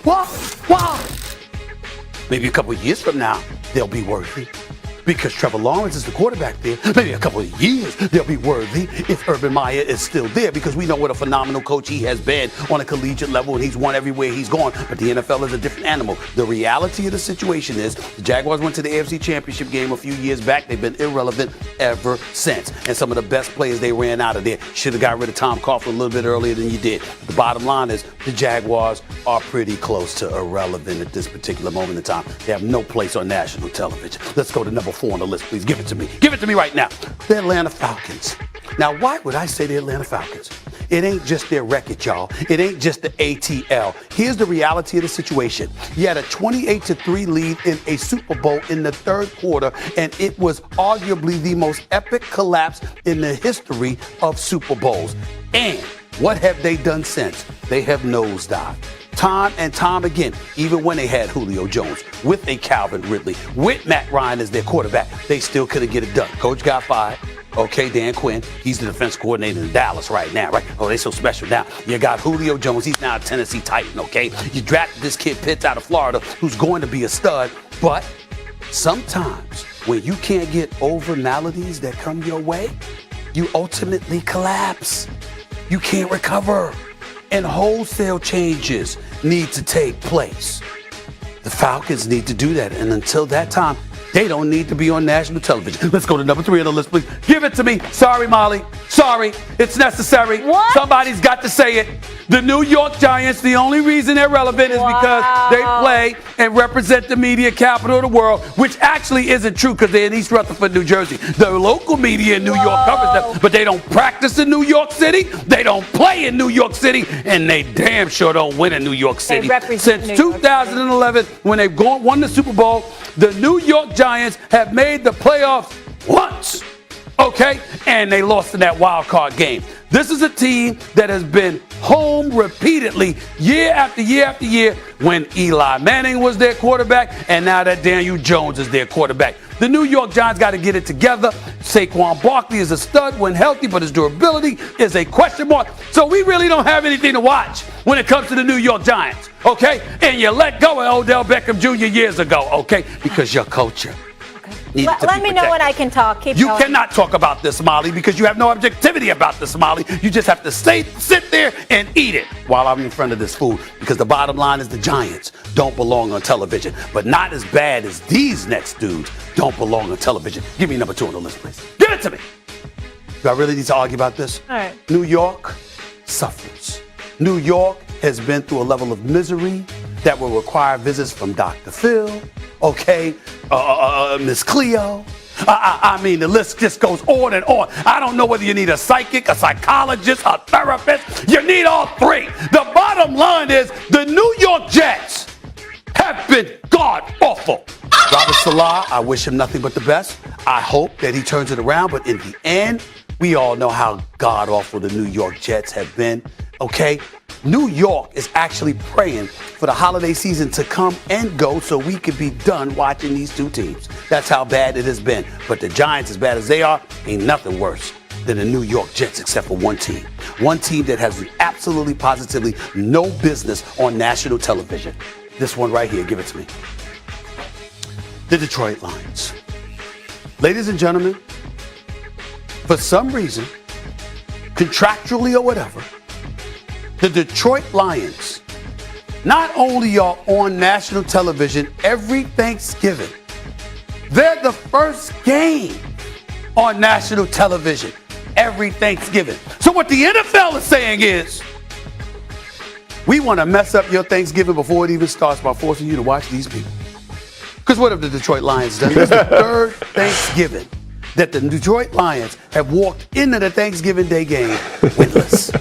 Why? Maybe a couple of years from now, they'll be worthy. Because Trevor Lawrence is the quarterback there. Maybe a couple of years, they'll be worthy if Urban Meyer is still there, because we know what a phenomenal coach he has been on a collegiate level, and he's won everywhere he's gone. But the NFL is a different animal. The reality of the situation is the Jaguars went to the AFC Championship game a few years back. They've been irrelevant ever since. And some of the best players they ran out of there. Should have got rid of Tom Coughlin a little bit earlier than you did. But the bottom line is the Jaguars are pretty close to irrelevant at this particular moment in time. They have no place on national television. Let's go to number 4 on the list, please. Give it to me. Give it to me right now. The Atlanta Falcons. Now, why would I say the Atlanta Falcons? It ain't just their record, y'all. It ain't just the ATL. Here's the reality of the situation. You had a 28-3 lead in a Super Bowl in the third quarter, and it was arguably the most epic collapse in the history of Super Bowls. And what have they done since? They have nosedived. Time and time again, even when they had Julio Jones, with a Calvin Ridley, with Matt Ryan as their quarterback, they still couldn't get it done. Coach got fired. Okay, Dan Quinn, he's the defense coordinator in Dallas right now, right? Oh, they so special now. You got Julio Jones, he's now a Tennessee Titan, okay? You drafted this kid Pitts out of Florida, who's going to be a stud, but sometimes when you can't get over maladies that come your way, you ultimately collapse. You can't recover. And wholesale changes need to take place. The Falcons need to do that. And until that time, they don't need to be on national television. Let's go to number 3 on the list, please. Give it to me. Sorry, Molly. Sorry. It's necessary. What? Somebody's got to say it. The New York Giants, the only reason they're relevant is because they play and represent the media capital of the world, which actually isn't true because they're in East Rutherford, New Jersey. The local media in New York covers them, but they don't practice in New York City. They don't play in New York City, and they damn sure don't win in New York City. Since 2011, when they've won the Super Bowl, the New York Giants have made the playoffs once. Okay? And they lost in that wild card game. This is a team that has been home repeatedly year after year after year when Eli Manning was their quarterback, and now that Daniel Jones is their quarterback. The New York Giants got to get it together. Saquon Barkley is a stud when healthy, but his durability is a question mark. So we really don't have anything to watch when it comes to the New York Giants, okay? And you let go of Odell Beckham Jr. years ago, okay? Because your culture. Let me know when I can talk. Keep you going. cannot talk about this, Molly, because you have no objectivity about this, Molly. You just have to sit there and eat it while I'm in front of this food, because the bottom line is the Giants don't belong on television, but not as bad as these next dudes don't belong on television. Give me number 2 on the list, please. Give it to me. Do I really need to argue about this? All right. New York suffers. New York has been through a level of misery that will require visits from Dr. Phil, okay, Miss Cleo. I mean, the list just goes on and on. I don't know whether you need a psychic, a psychologist, a therapist. You need all 3. The bottom line is the New York Jets have been god-awful. Robert Salah, I wish him nothing but the best. I hope that he turns it around, but in the end, we all know how god-awful the New York Jets have been, okay? New York is actually praying for the holiday season to come and go so we could be done watching these 2 teams. That's how bad it has been. But the Giants, as bad as they are, ain't nothing worse than the New York Jets except for one team. One team that has absolutely, positively no business on national television. This one right here, give it to me. The Detroit Lions. Ladies and gentlemen, for some reason, contractually or whatever, the Detroit Lions not only are on national television every Thanksgiving, they're the first game on national television every Thanksgiving. So what the NFL is saying is, we want to mess up your Thanksgiving before it even starts by forcing you to watch these people. Because what have the Detroit Lions done? This is the third Thanksgiving that the Detroit Lions have walked into the Thanksgiving Day game winless.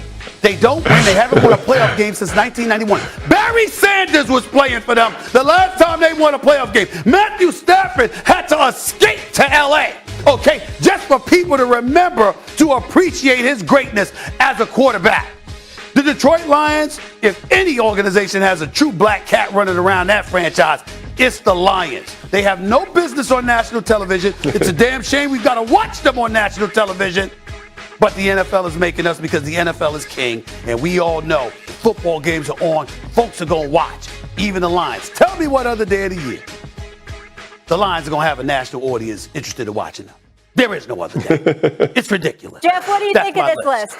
They don't win. They haven't won a playoff game since 1991. Barry Sanders was playing for them the last time they won a playoff game. Matthew Stafford had to escape to L.A., okay, just for people to remember to appreciate his greatness as a quarterback. The Detroit Lions, if any organization has a true black cat running around that franchise, it's the Lions. They have no business on national television. It's a damn shame we've got to watch them on national television. But the NFL is making us because the NFL is king. And we all know football games are on. Folks are going to watch, even the Lions. Tell me what other day of the year the Lions are going to have a national audience interested in watching them. There is no other day. It's ridiculous. Jeff, what do you think of this list?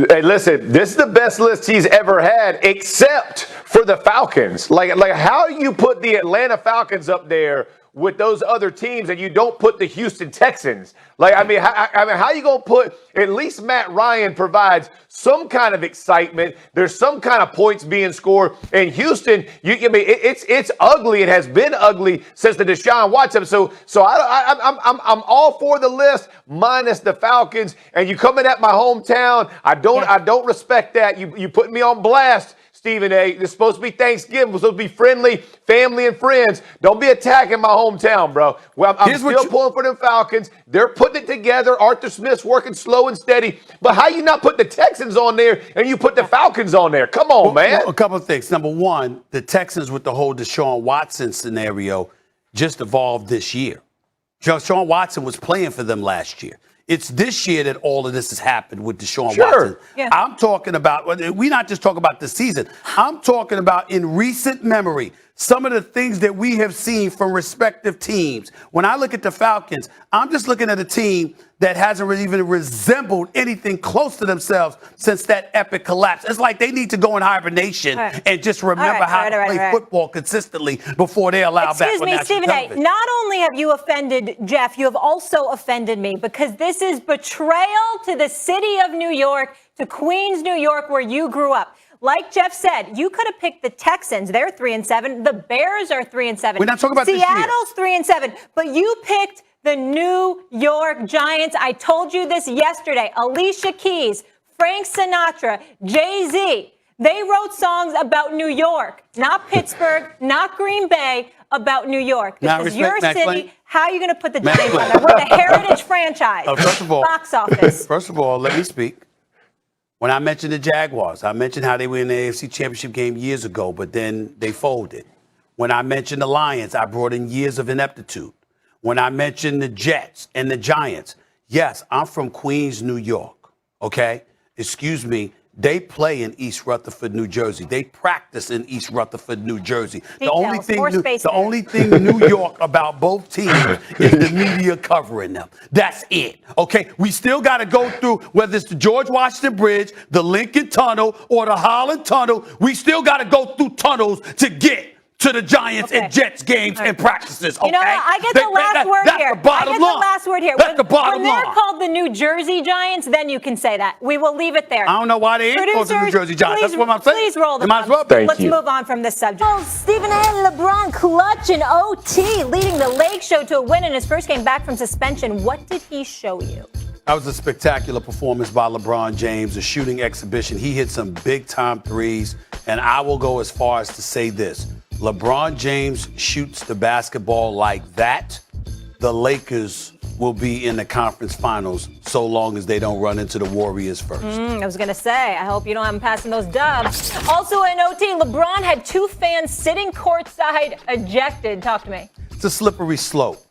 Hey, listen, this is the best list he's ever had, except for the Falcons. Like how do you put the Atlanta Falcons up there with those other teams and you don't put the Houston Texans? Like, I mean, how you going to put, at least Matt Ryan provides some kind of excitement. There's some kind of points being scored. In Houston, it's ugly. It has been ugly since the Deshaun Watson. So I'm all for the list minus the Falcons. And you coming at my hometown. I don't respect that. You put me on blast, Stephen A. It's supposed to be Thanksgiving. We're supposed to be friendly, family and friends. Don't be attacking my hometown, bro. Well, I'm still pulling for them Falcons. They're putting it together. Arthur Smith's working slow and steady. But how you not put the Texans on there and you put the Falcons on there? Come on, man. A couple of things. Number one, the Texans with the whole Deshaun Watson scenario just evolved this year. Deshaun Watson was playing for them last year. It's this year that all of this has happened with Deshaun Watson. Yeah. I'm talking about, we're not just talking about the season. I'm talking about in recent memory, some of the things that we have seen from respective teams. When I look at the Falcons, I'm just looking at a team that hasn't really even resembled anything close to themselves since that epic collapse. It's like they need to go in hibernation and just remember how to play football consistently before they allow back on national television. Stephen A., not only have you offended Jeff, you have also offended me because this is betrayal to the city of New York, to Queens, New York, where you grew up. Like Jeff said, you could have picked the Texans. They're 3-7. The Bears are 3-7. We're not talking about Seattle's 3-7. But you picked the New York Giants. I told you this yesterday. Alicia Keys, Frank Sinatra, Jay-Z. They wrote songs about New York, not Pittsburgh, not Green Bay, about New York. This is your city. How are you going to put the Giants on there? We're the heritage franchise. First of all, box office. First of all, let me speak. When I mentioned the Jaguars, I mentioned how they were in the AFC Championship game years ago, but then they folded. When I mentioned the Lions, I brought in years of ineptitude. When I mentioned the Jets and the Giants, yes, I'm from Queens, New York, okay? Excuse me, they play in East Rutherford, New Jersey. They practice in East Rutherford, New Jersey. The only thing New York about both teams is the media covering them. That's it, okay? We still got to go through, whether it's the George Washington Bridge, the Lincoln Tunnel, or the Holland Tunnel, we still got to go through tunnels to get to the Giants and Jets games and practices, okay? You know what? I get the last word here. That's the last word here. That's the bottom line. When they're called the New Jersey Giants, then you can say that. We will leave it there. I don't know why they ain't called the New Jersey Giants. That's what I'm saying. Please roll the might as well. Let's move on from this subject. Oh, Stephen A. LeBron clutch in OT, leading the Lake Show to a win in his first game back from suspension. What did he show you? That was a spectacular performance by LeBron James, a shooting exhibition. He hit some big-time threes, and I will go as far as to say this. LeBron James shoots the basketball like that, the Lakers will be in the conference finals so long as they don't run into the Warriors first. I was going to say, I hope you don't have them passing those dubs. Also in OT, LeBron had two fans sitting courtside ejected. Talk to me. It's a slippery slope.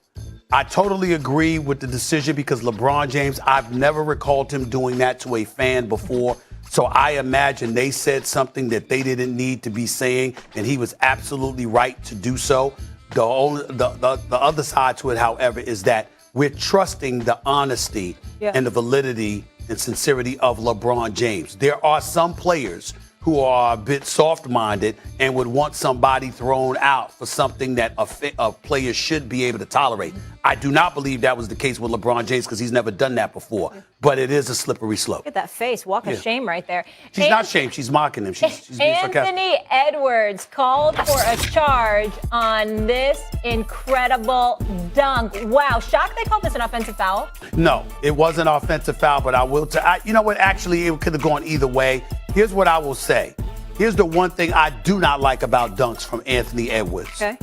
I totally agree with the decision because LeBron James, I've never recalled him doing that to a fan before. So I imagine they said something that they didn't need to be saying, and he was absolutely right to do so. The other side to it, however, is that we're trusting the honesty and the validity and sincerity of LeBron James. There are some players who are a bit soft-minded and would want somebody thrown out for something that a player should be able to tolerate. I do not believe that was the case with LeBron James because he's never done that before. But it is a slippery slope. Look at that face. Walk of shame right there. She's not shamed. She's mocking him. She's being sarcastic. Anthony Edwards called for a charge on this incredible dunk. Wow. Shocked they called this an offensive foul? No, it wasn't an offensive foul, but I will you know what? Actually, it could have gone either way. Here's what I will say. Here's the one thing I do not like about dunks from Anthony Edwards. Okay.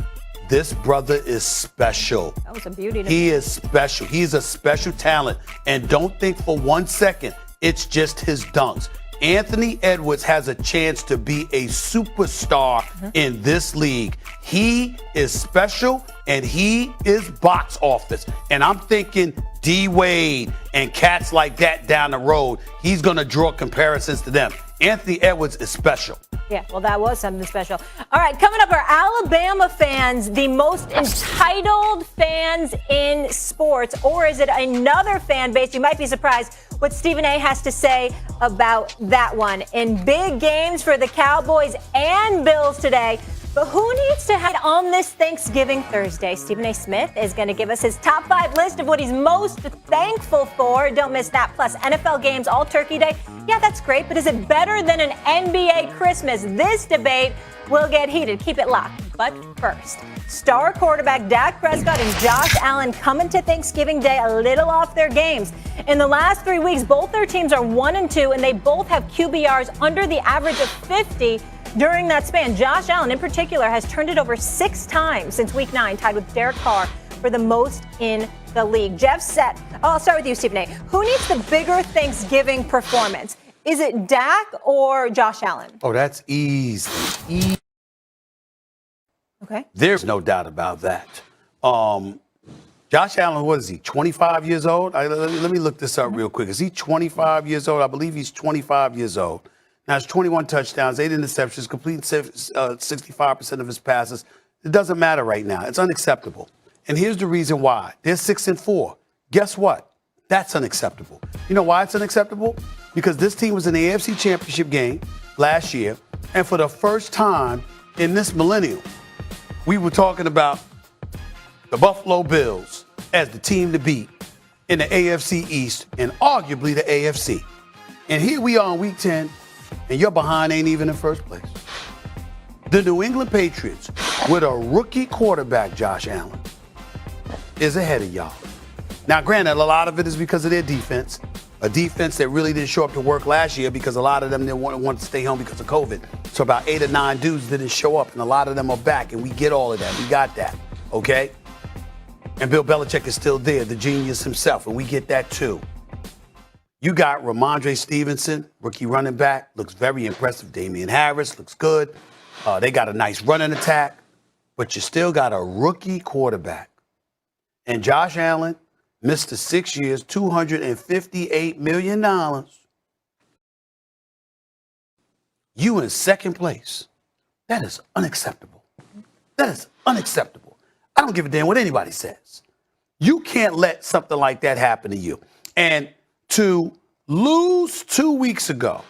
This brother is special. That was a beauty. He is special. He's a special talent. And don't think for 1 second it's just his dunks. Anthony Edwards has a chance to be a superstar in this league. He is special and he is box office. And I'm thinking D Wade and cats like that down the road, he's going to draw comparisons to them. Anthony Edwards is special. Yeah, well, that was something special. All right, coming up are Alabama fans the most entitled fans in sports, or is it another fan base? You might be surprised what Stephen A. has to say about that one. In big games for the Cowboys and Bills today. But who needs to head on this Thanksgiving Thursday? Stephen A. Smith is going to give us his top 5 list of what he's most thankful for. Don't miss that. Plus, NFL games all Turkey Day. Yeah, that's great, but is it better than an NBA Christmas? This debate will get heated. Keep it locked. But first, star quarterback Dak Prescott and Josh Allen coming to Thanksgiving Day a little off their games. In the last 3 weeks, both their teams are 1-2, and they both have QBRs under the average of 50. During that span, Josh Allen in particular has turned it over 6 times since week 9, tied with Derek Carr for the most in the league. Jeff set. I'll start with you, Stephen A. Who needs the bigger Thanksgiving performance? Is it Dak or Josh Allen? Oh, that's easy. Okay. There's no doubt about that. Josh Allen, what is he, 25 years old? Let me look this up real quick. Is he 25 years old? I believe he's 25 years old. Now, it's 21 touchdowns, 8 interceptions, completing 65% of his passes. It doesn't matter right now. It's unacceptable. And here's the reason why. They're 6-4. Guess what? That's unacceptable. You know why it's unacceptable? Because this team was in the AFC Championship game last year, and for the first time in this millennium, we were talking about the Buffalo Bills as the team to beat in the AFC East and arguably the AFC. And here we are in Week 10, and your behind ain't even in first place. The New England Patriots, with a rookie quarterback, Josh Allen, is ahead of y'all. Now, granted, a lot of it is because of their defense, a defense that really didn't show up to work last year because a lot of them didn't want to stay home because of COVID. So about 8 or 9 dudes didn't show up, and a lot of them are back, and we get all of that. We got that, okay? And Bill Belichick is still there, the genius himself, and we get that too. You got Ramondre Stevenson, rookie running back, looks very impressive. Damian Harris looks good. They got a nice running attack, but you still got a rookie quarterback. And Josh Allen missed the 6 years, $258 million. You in second place. That is unacceptable. That is unacceptable. I don't give a damn what anybody says. You can't let something like that happen to you. And to lose 3 weeks ago,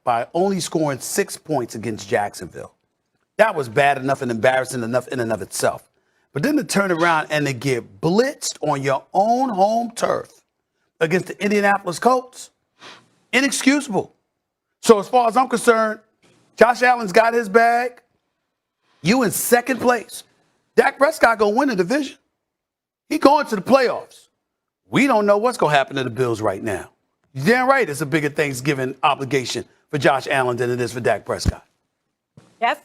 by only scoring 6 points against Jacksonville, that was bad enough and embarrassing enough in and of itself. But then to turn around and to get blitzed on your own home turf against the Indianapolis Colts, inexcusable. So as far as I'm concerned, Josh Allen's got his bag. You in second place. Dak Prescott gonna win the division. He going to the playoffs. We don't know what's going to happen to the Bills right now. You're damn right it's a bigger Thanksgiving obligation for Josh Allen than it is for Dak Prescott. Jeff?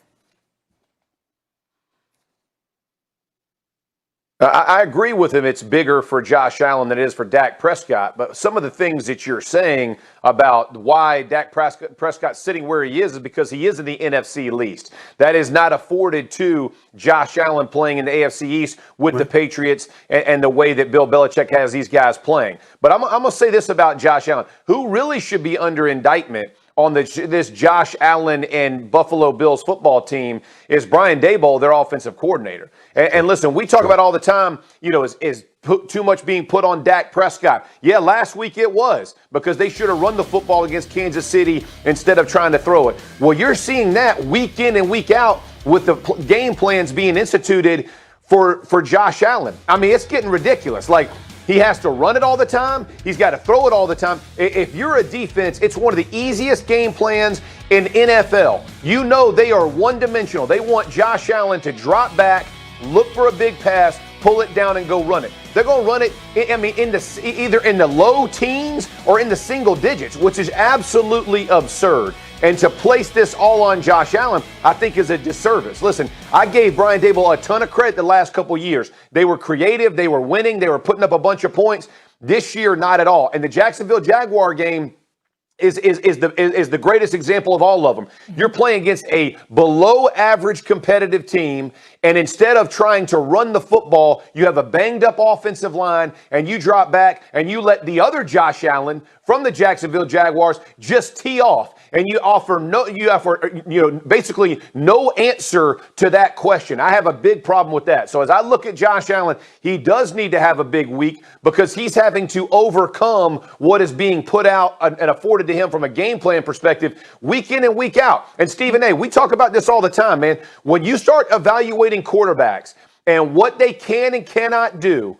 I agree with him. It's bigger for Josh Allen than it is for Dak Prescott. But some of the things that you're saying about why Dak Prescott's sitting where he is because he is in the NFC least. That is not afforded to Josh Allen playing in the AFC East with the Patriots and the way that Bill Belichick has these guys playing. But I'm going to say this about Josh Allen. Who really should be under indictment on this Josh Allen and Buffalo Bills football team is Brian Daboll, their offensive coordinator. And listen, we talk about all the time, is too much being put on Dak Prescott. Yeah, last week it was, because they should have run the football against Kansas City instead of trying to throw it. Well, you're seeing that week in and week out with the game plans being instituted for Josh Allen. I mean, it's getting ridiculous. Like, he has to run it all the time. He's got to throw it all the time. If you're a defense, it's one of the easiest game plans in NFL. You know they are one-dimensional. They want Josh Allen to drop back, look for a big pass, pull it down, and go run it. They're going to run it, either in the low teens or in the single digits, which is absolutely absurd. And to place this all on Josh Allen, I think is a disservice. Listen, I gave Brian Daboll a ton of credit the last couple years. They were creative. They were winning. They were putting up a bunch of points. This year, not at all. And the Jacksonville Jaguar game is the greatest example of all of them. You're playing against a below average competitive team, and instead of trying to run the football, you have a banged up offensive line, and you drop back and you let the other Josh Allen from the Jacksonville Jaguars just tee off, and you offer basically no answer to that question. I have a big problem with that. So as I look at Josh Allen, he does need to have a big week, because he's having to overcome what is being put out and afforded to him from a game plan perspective week in and week out. And Stephen A., we talk about this all the time, man. When you start evaluating quarterbacks and what they can and cannot do,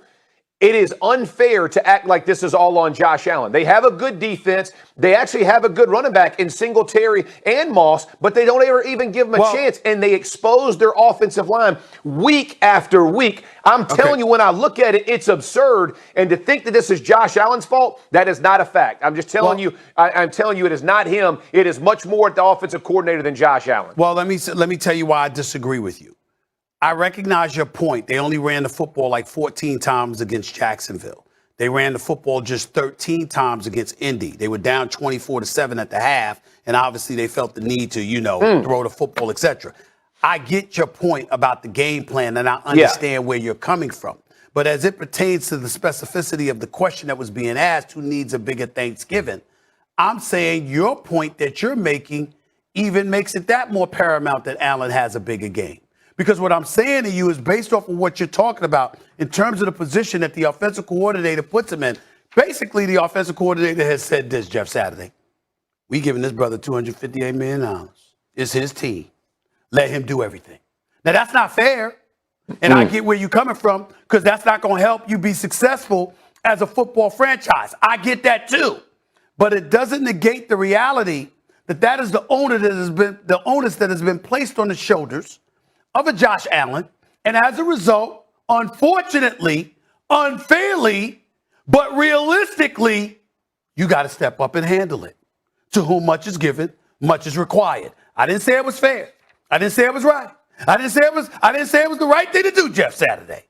it is unfair to act like this is all on Josh Allen. They have a good defense. They actually have a good running back in Singletary and Moss, but they don't ever even give them a chance, and they expose their offensive line week after week. I'm telling you, when I look at it, it's absurd. And to think that this is Josh Allen's fault, that is not a fact. I'm just telling you, I'm telling you, it is not him. It is much more at the offensive coordinator than Josh Allen. Well, let me tell you why I disagree with you. I recognize your point. They only ran the football like 14 times against Jacksonville. They ran the football just 13 times against Indy. They were down 24-7 at the half, and obviously they felt the need to, throw the football, etc. I get your point about the game plan, and I understand where you're coming from. But as it pertains to the specificity of the question that was being asked, who needs a bigger Thanksgiving, I'm saying your point that you're making even makes it that more paramount that Allen has a bigger game. Because what I'm saying to you is based off of what you're talking about in terms of the position that the offensive coordinator puts him in. Basically, the offensive coordinator has said this, Jeff Saturday. We giving this brother $258 million. It's his team. Let him do everything. Now, that's not fair. And I get where you're coming from, because that's not going to help you be successful as a football franchise. I get that, too. But it doesn't negate the reality that is the onus that has been placed on the shoulders of a Josh Allen, and as a result, unfortunately, unfairly, but realistically, you got to step up and handle it. To whom much is given, much is required. I didn't say it was fair. I didn't say it was right. I didn't say it was the right thing to do, Jeff Saturday.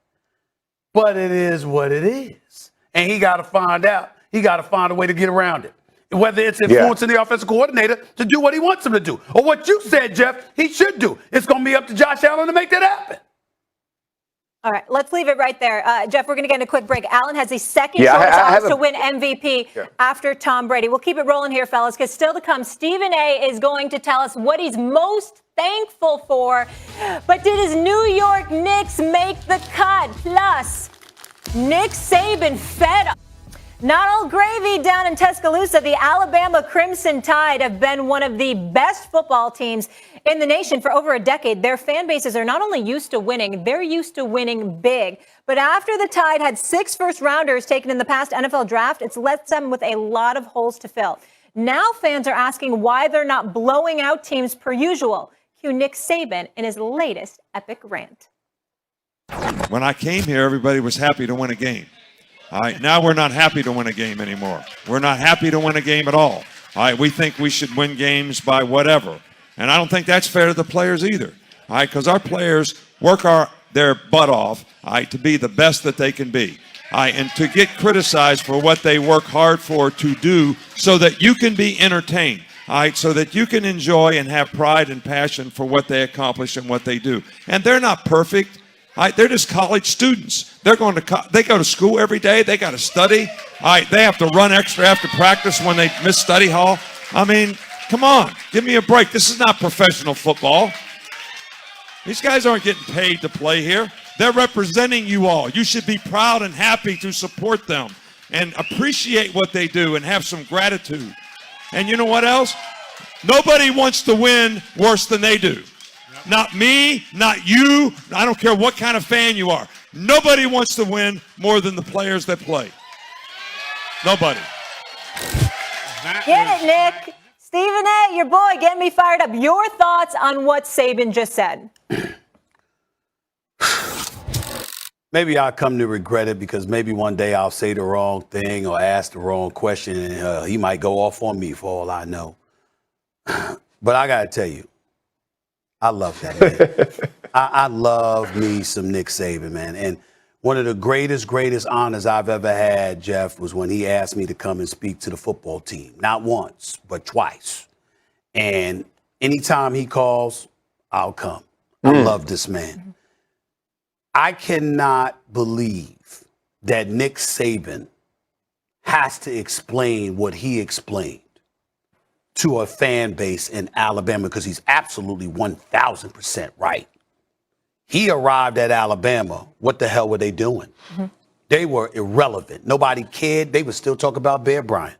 But it is what it is, and he got to find out. He got to find a way to get around it. Whether it's influencing the offensive coordinator to do what he wants him to do, or what you said, Jeff, he should do. It's going to be up to Josh Allen to make that happen. All right, let's leave it right there. Jeff, we're going to get in a quick break. Allen has the second shortest odds to win MVP after Tom Brady. We'll keep it rolling here, fellas, because still to come, Stephen A. is going to tell us what he's most thankful for. But did his New York Knicks make the cut? Plus, Nick Saban fed up. Not all gravy down in Tuscaloosa. The Alabama Crimson Tide have been one of the best football teams in the nation for over a decade. Their fan bases are not only used to winning, they're used to winning big. But after the Tide had 6 first-rounders taken in the past NFL draft, it's left them with a lot of holes to fill. Now fans are asking why they're not blowing out teams per usual. Cue Nick Saban in his latest epic rant. When I came here, everybody was happy to win a game. All right, now we're not happy to win a game anymore. We're not happy to win a game at all. All right, we think we should win games by whatever. And I don't think that's fair to the players either. All right, because our players work their butt off, all right, to be the best that they can be. All right, and to get criticized for what they work hard for to do so that you can be entertained. All right, so that you can enjoy and have pride and passion for what they accomplish and what they do. And they're not perfect. All right, they're just college students. They go to school every day. They got to study. All right, they have to run extra after practice when they miss study hall. I mean, Come on, give me a break. This is not professional football. These guys aren't getting paid to play here. They're representing you all. You should be proud and happy to support them and appreciate what they do and have some gratitude. And you know what else? Nobody wants to win worse than they do. Not me, not you. I don't care what kind of fan you are. Nobody wants to win more than the players that play. Nobody. Get it, Nick. Stephen A., your boy, getting me fired up. Your thoughts on what Saban just said? Maybe I'll come to regret it because maybe one day I'll say the wrong thing or ask the wrong question and he might go off on me for all I know. But I got to tell you, I love that, man. I love me some Nick Saban, man. And one of the greatest honors I've ever had, Jeff, was when he asked me to come and speak to the football team. Not once, but twice. And anytime he calls, I'll come. I love this man. I cannot believe that Nick Saban has to explain what he explained to a fan base in Alabama because he's absolutely 1,000% right. He arrived at Alabama. What the hell were they doing? They were irrelevant. Nobody cared. They would still talk about Bear Bryant,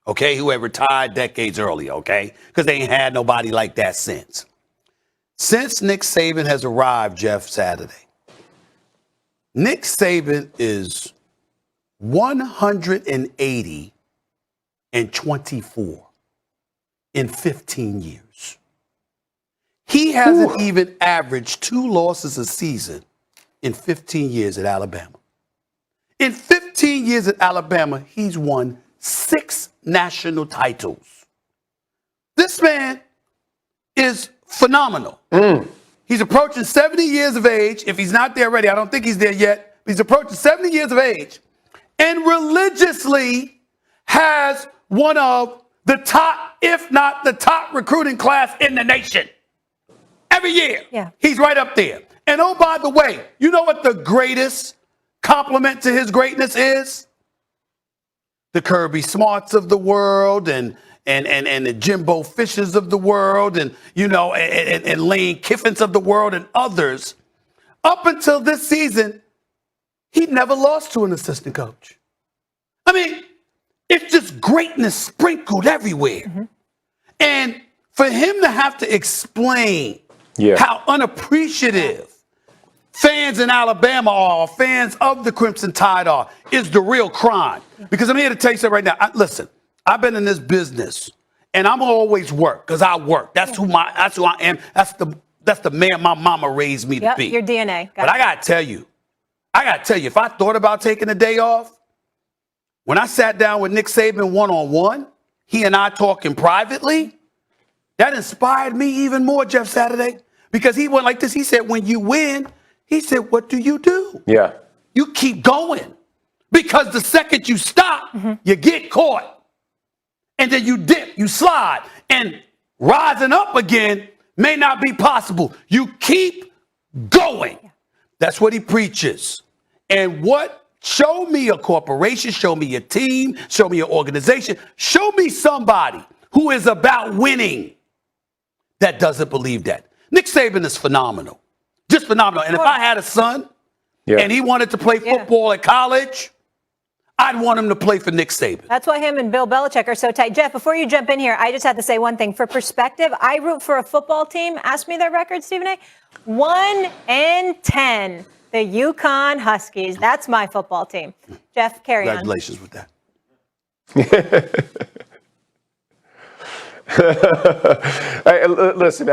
okay, who had retired decades earlier, okay, because they ain't had nobody like that since. Since Nick Saban has arrived, Jeff, Saturday, Nick Saban is 180-24 in 15 years. He hasn't even averaged 2 losses a season in 15 years at Alabama. In 15 years at Alabama, he's won 6 national titles. This man is phenomenal. He's approaching 70 years of age. If he's not there already, I don't think he's there yet. He's approaching 70 years of age and religiously has one of the top, if not the top recruiting class in the nation. Every year, he's right up there. And oh, by the way, you know what the greatest compliment to his greatness is? The Kirby Smarts of the world and the Jimbo Fishers of the world and, you know, and Lane Kiffins of the world and others. Up until this season, he never lost to an assistant coach. I mean, it's just greatness sprinkled everywhere. And for him to have to explain how unappreciative fans in Alabama are, fans of the Crimson Tide are, is the real crime. Because I'm here to tell you something right now. Listen, I've been in this business, and I'm always work because I work. That's who I am. That's the man my mama raised me to be. Your DNA. But I gotta tell you, if I thought about taking a day off, when I sat down with Nick Saban one-on-one, he and I talking privately, that inspired me even more, Jeff Saturday, because he went like this. He said, when you win, he said, what do? Yeah. You keep going. Because the second you stop, you get caught. And then you dip, you slide. And rising up again may not be possible. You keep going. That's what he preaches. And show me a corporation, show me a team, show me an organization, show me somebody who is about winning that doesn't believe that. Nick Saban is phenomenal. Just phenomenal. And if I had a son and he wanted to play football at college, I'd want him to play for Nick Saban. That's why him and Bill Belichick are so tight. Jeff, before you jump in here, I just have to say one thing. For perspective, I root for a football team. Ask me their record, Stephen A. 1-10, the Yukon Huskies. That's my football team. Jeff, carry on. Congratulations with that. Hey, listen,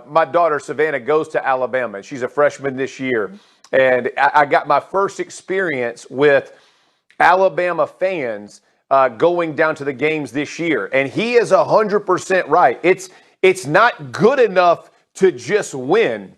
my daughter Savannah goes to Alabama. She's a freshman this year. And I got my first experience with Alabama fans going down to the games this year. And he is 100% right. It's not good enough to just win.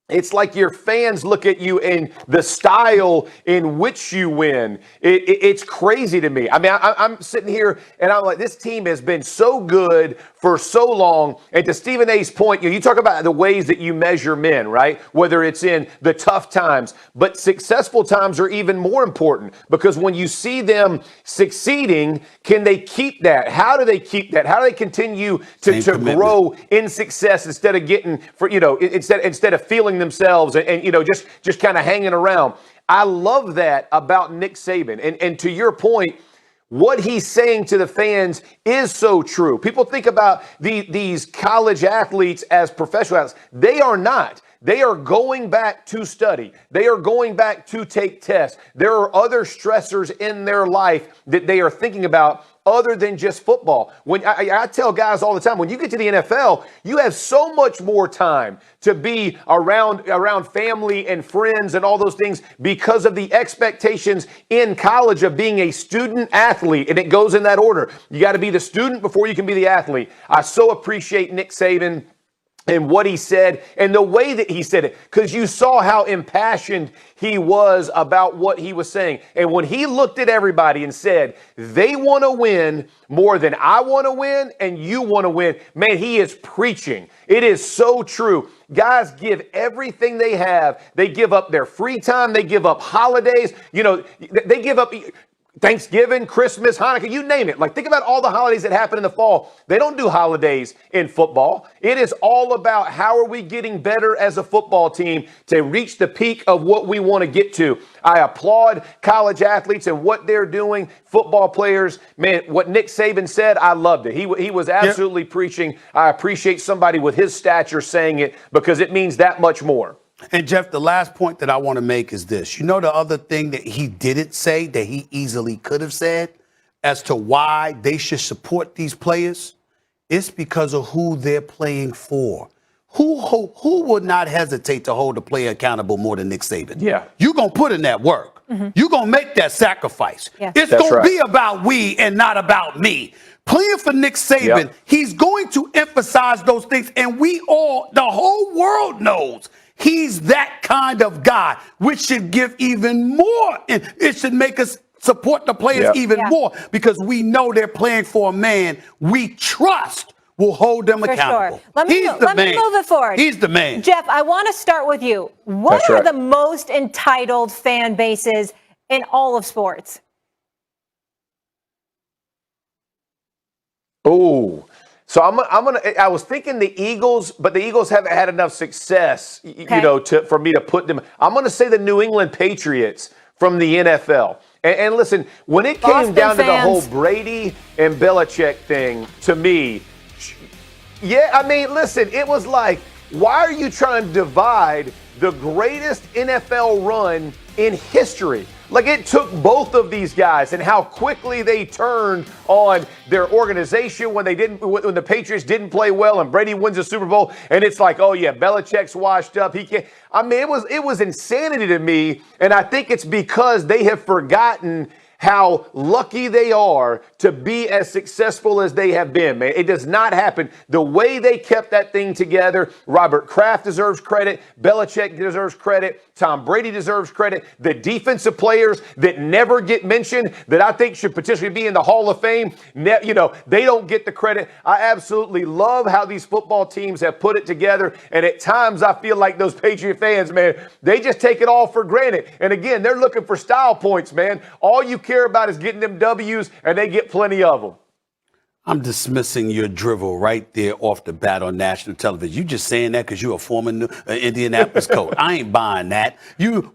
It's like your fans look at you and the style in which you win. It's crazy to me. I mean, I'm sitting here and I'm like, this team has been so good for so long. And to Stephen A's point, you talk about the ways that you measure men, right? Whether it's in the tough times, but successful times are even more important because when you see them succeeding, can they keep that? How do they keep that? How do they continue to grow in success instead of getting instead of feeling themselves and just kind of hanging around? I love that about Nick Saban. And to your point, what he's saying to the fans is so true. People think about these college athletes as professional athletes. They are not. They are going back to study. They are going back to take tests. There are other stressors in their life that they are thinking about other than just football. When I tell guys all the time, when you get to the NFL, you have so much more time to be around family and friends and all those things because of the expectations in college of being a student athlete. And it goes in that order. You got to be the student before you can be the athlete. I so appreciate Nick Saban and what he said and the way that he said it, because you saw how impassioned he was about what he was saying. And when he looked at everybody and said, they want to win more than I want to win and you want to win, man, he is preaching. It is so true. Guys give everything they have. They give up their free time. They give up holidays. They give up Thanksgiving, Christmas, Hanukkah, you name it. Like, think about all the holidays that happen in the fall. They don't do holidays in football. It is all about how are we getting better as a football team to reach the peak of what we want to get to. I applaud college athletes and what they're doing, football players. Man, what Nick Saban said, I loved it. He was absolutely preaching. I appreciate somebody with his stature saying it because it means that much more. And, Jeff, the last point that I want to make is this. You know the other thing that he didn't say that he easily could have said as to why they should support these players? It's because of who they're playing for. Who would not hesitate to hold a player accountable more than Nick Saban? Yeah. You're going to put in that work. Mm-hmm. You're going to make that sacrifice. Yeah. It's going to be about we and not about me. Playing for Nick Saban, he's going to emphasize those things. And the whole world knows he's that kind of guy, which should give even more. It should make us support the players even more because we know they're playing for a man we trust will hold them accountable. Sure. Let me move it forward. He's the man. Jeff, I want to start with you. What are the most entitled fan bases in all of sports? Oh, so I was thinking the Eagles, but the Eagles haven't had enough success, for me to put them. I'm going to say the New England Patriots from the NFL. And listen, when it came down to the whole Brady and Belichick thing, to me, listen, it was like, why are you trying to divide the greatest NFL run in history? Like, it took both of these guys and how quickly they turned on their organization when the Patriots didn't play well and Brady wins the Super Bowl. And it's like, oh yeah, Belichick's washed up. He can't. I mean, it was insanity to me. And I think it's because they have forgotten how lucky they are to be as successful as they have been, man. It does not happen. The way they kept that thing together, Robert Kraft deserves credit. Belichick deserves credit. Tom Brady deserves credit. The defensive players that never get mentioned that I think should potentially be in the Hall of Fame, they don't get the credit. I absolutely love how these football teams have put it together. And at times I feel like those Patriot fans, man, they just take it all for granted. And again, they're looking for style points, man. All you care about is getting them W's, and they get plenty of them. I'm dismissing your drivel right there off the bat on national television. You just saying that because you're a former Indianapolis coach. I ain't buying that.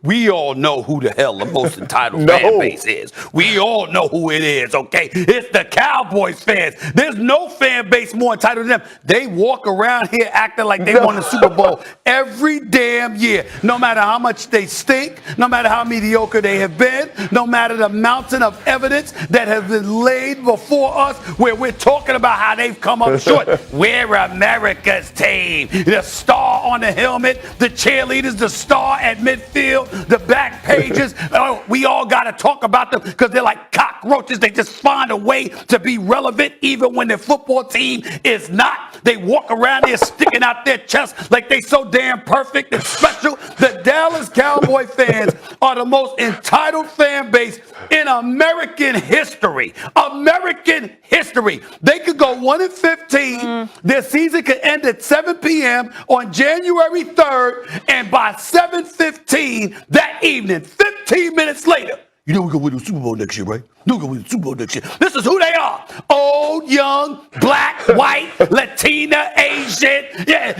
We all know who the hell the most entitled fan base is. We all know who it is, okay? It's the Cowboys fans. There's no fan base more entitled than them. They walk around here acting like they won the Super Bowl every damn year. No matter how much they stink, no matter how mediocre they have been, no matter the mountain of evidence that has been laid before us where we're talking about how they've come up short. We're America's team. The star on the helmet, the cheerleaders, the star at midfield, the back pages. Oh, we all got to talk about them because they're like cockroaches. They just find a way to be relevant even when their football team is not. They walk around there sticking out their chest like they so damn perfect and special. The Dallas Cowboy fans are the most entitled fan base in American history. American history. They could go 1-15. Their season could end at 7 p.m. on January 3rd, and by 7:15 that evening, 15 minutes later, you know we're going to win the Super Bowl next year, right? We're going to win the Super Bowl next year. This is who they are. Old, young, black, white, Latina, Asian,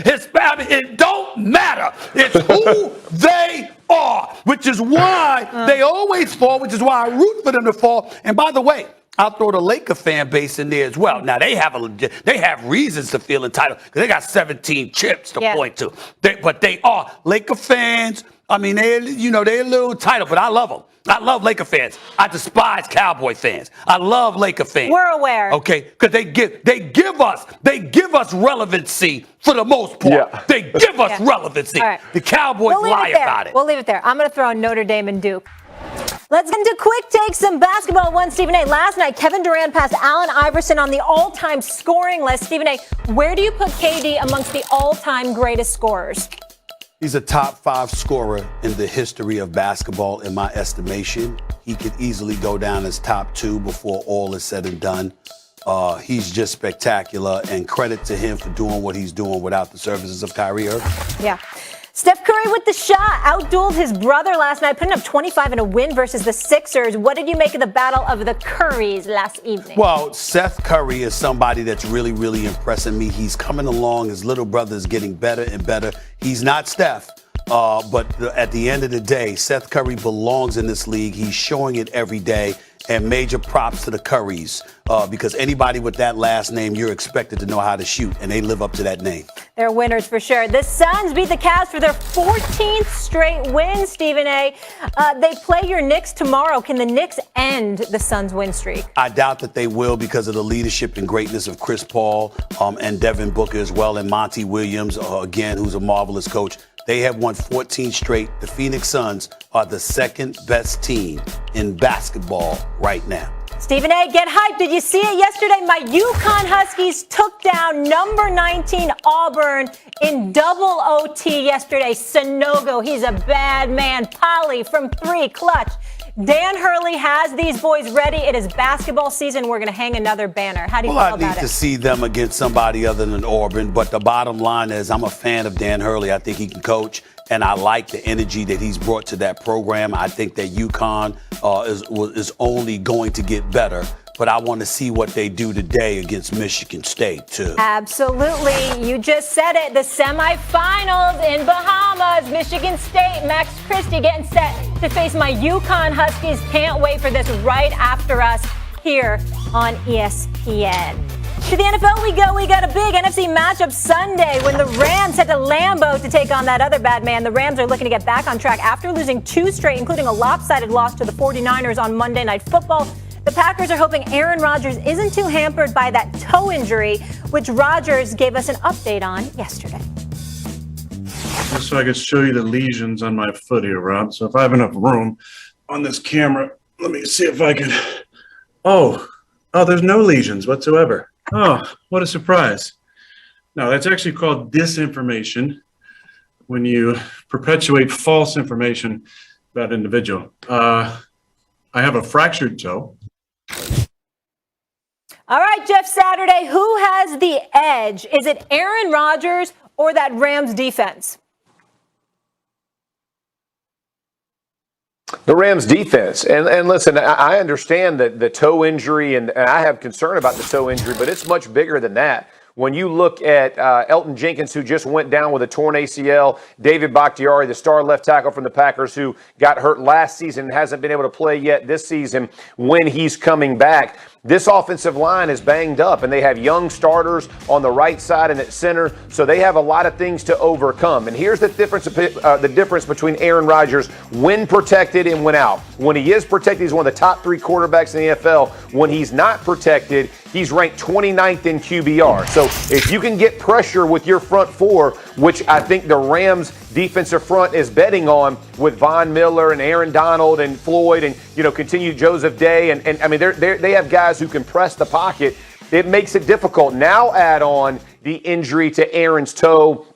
Hispanic. It don't matter. It's who they are, which is why they always fall, which is why I root for them to fall. And by the way, I'll throw the Laker fan base in there as well. Now, they have reasons to feel entitled because they got 17 chips to point to. But they are Laker fans. I mean, they're a little entitled, but I love them. I love Laker fans. I despise Cowboy fans. I love Laker fans. We're aware. Okay, because they give us relevancy for the most part. Yeah. They give us relevancy. Right. The Cowboys lie about it. We'll leave it there. I'm going to throw in Notre Dame and Duke. Let's get into quick takes, some basketball. One, Stephen A. Last night, Kevin Durant passed Allen Iverson on the all-time scoring list. Stephen A., where do you put KD amongst the all-time greatest scorers? He's a top 5 scorer in the history of basketball, in my estimation. He could easily go down as top 2 before all is said and done. He's just spectacular, and credit to him for doing what he's doing without the services of Kyrie Irving. Yeah. Steph Curry with the shot, outdueled his brother last night, putting up 25 in a win versus the Sixers. What did you make of the battle of the Currys last evening? Well, Seth Curry is somebody that's really, really impressing me. He's coming along. His little brother is getting better and better. He's not Steph, but at the end of the day, Seth Curry belongs in this league. He's showing it every day. And major props to the Currys, because anybody with that last name, you're expected to know how to shoot, and they live up to that name. They're winners for sure. The Suns beat the Cavs for their 14th straight win, Stephen A. They play your Knicks tomorrow. Can the Knicks end the Suns' win streak? I doubt that they will because of the leadership and greatness of Chris Paul and Devin Booker as well, and Monty Williams, again, who's a marvelous coach. They have won 14 straight. The Phoenix Suns are the second best team in basketball right now. Stephen A., get hyped. Did you see it yesterday? My UConn Huskies took down number 19 Auburn in double OT yesterday. Sanogo, he's a bad man. Polly from 3, clutch. Dan Hurley has these boys ready. It is basketball season. We're going to hang another banner. How do you feel about it? I need to see them against somebody other than Auburn, but the bottom line is I'm a fan of Dan Hurley. I think he can coach, and I like the energy that he's brought to that program. I think that UConn is only going to get better. But I want to see what they do today against Michigan State, too. Absolutely. You just said it. The semifinals in Bahamas. Michigan State, Max Christie getting set to face my UConn Huskies. Can't wait for this right after us here on ESPN. To the NFL we go. We got a big NFC matchup Sunday when the Rams head to Lambeau to take on that other bad man. The Rams are looking to get back on track after losing 2 straight, including a lopsided loss to the 49ers on Monday Night Football. The Packers are hoping Aaron Rodgers isn't too hampered by that toe injury, which Rodgers gave us an update on yesterday. Just so I could show you the lesions on my foot here, Rob. So if I have enough room on this camera, let me see if I can. Oh, there's no lesions whatsoever. Oh, what a surprise. No, that's actually called disinformation when you perpetuate false information about an individual. I have a fractured toe. All right, Jeff Saturday, who has the edge? Is it Aaron Rodgers or that Rams defense? The Rams defense. And listen, I understand that the toe injury, and I have concern about the toe injury, but it's much bigger than that. When you look at Elton Jenkins, who just went down with a torn ACL, David Bakhtiari, the star left tackle from the Packers, who got hurt last season and hasn't been able to play yet this season when he's coming back. this offensive line is banged up, and they have young starters on the right side and at center, so they have a lot of things to overcome. And here's the difference between Aaron Rodgers when protected and when out. When he is protected, he's one of the top 3 quarterbacks in the NFL. When he's not protected, he's ranked 29th in QBR. So if you can get pressure with your front 4, which I think the Rams defensive front is betting on with Von Miller and Aaron Donald and Floyd and, continue Joseph Day. And I mean, they have guys who can press the pocket. It makes it difficult. Now add on the injury to Aaron's toe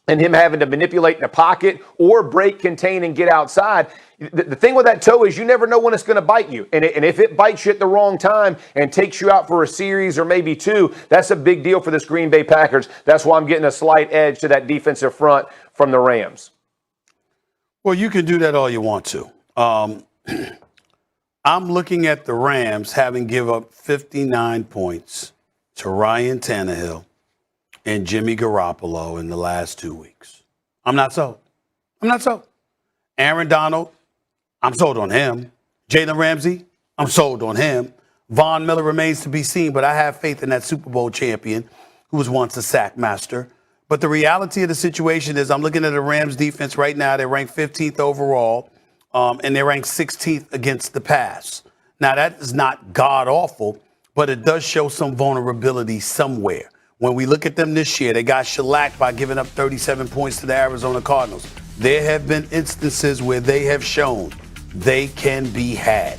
and him having to manipulate the pocket or break, contain, and get outside. The thing with that toe is you never know when it's going to bite you. And if it bites you at the wrong time and takes you out for a series or maybe 2, that's a big deal for this Green Bay Packers. That's why I'm getting a slight edge to that defensive front from the Rams. Well, you can do that all you want to. I'm looking at the Rams having given up 59 points to Ryan Tannehill and Jimmy Garoppolo in the last 2 weeks. I'm not sold. Aaron Donald, I'm sold on him. Jalen Ramsey, I'm sold on him. Von Miller remains to be seen, but I have faith in that Super Bowl champion who was once a sack master. But the reality of the situation is I'm looking at the Rams defense right now. They're ranked 15th overall, and they're ranked 16th against the pass. Now, that is not god-awful, but it does show some vulnerability somewhere. When we look at them this year, they got shellacked by giving up 37 points to the Arizona Cardinals. There have been instances where they have shown they can be had.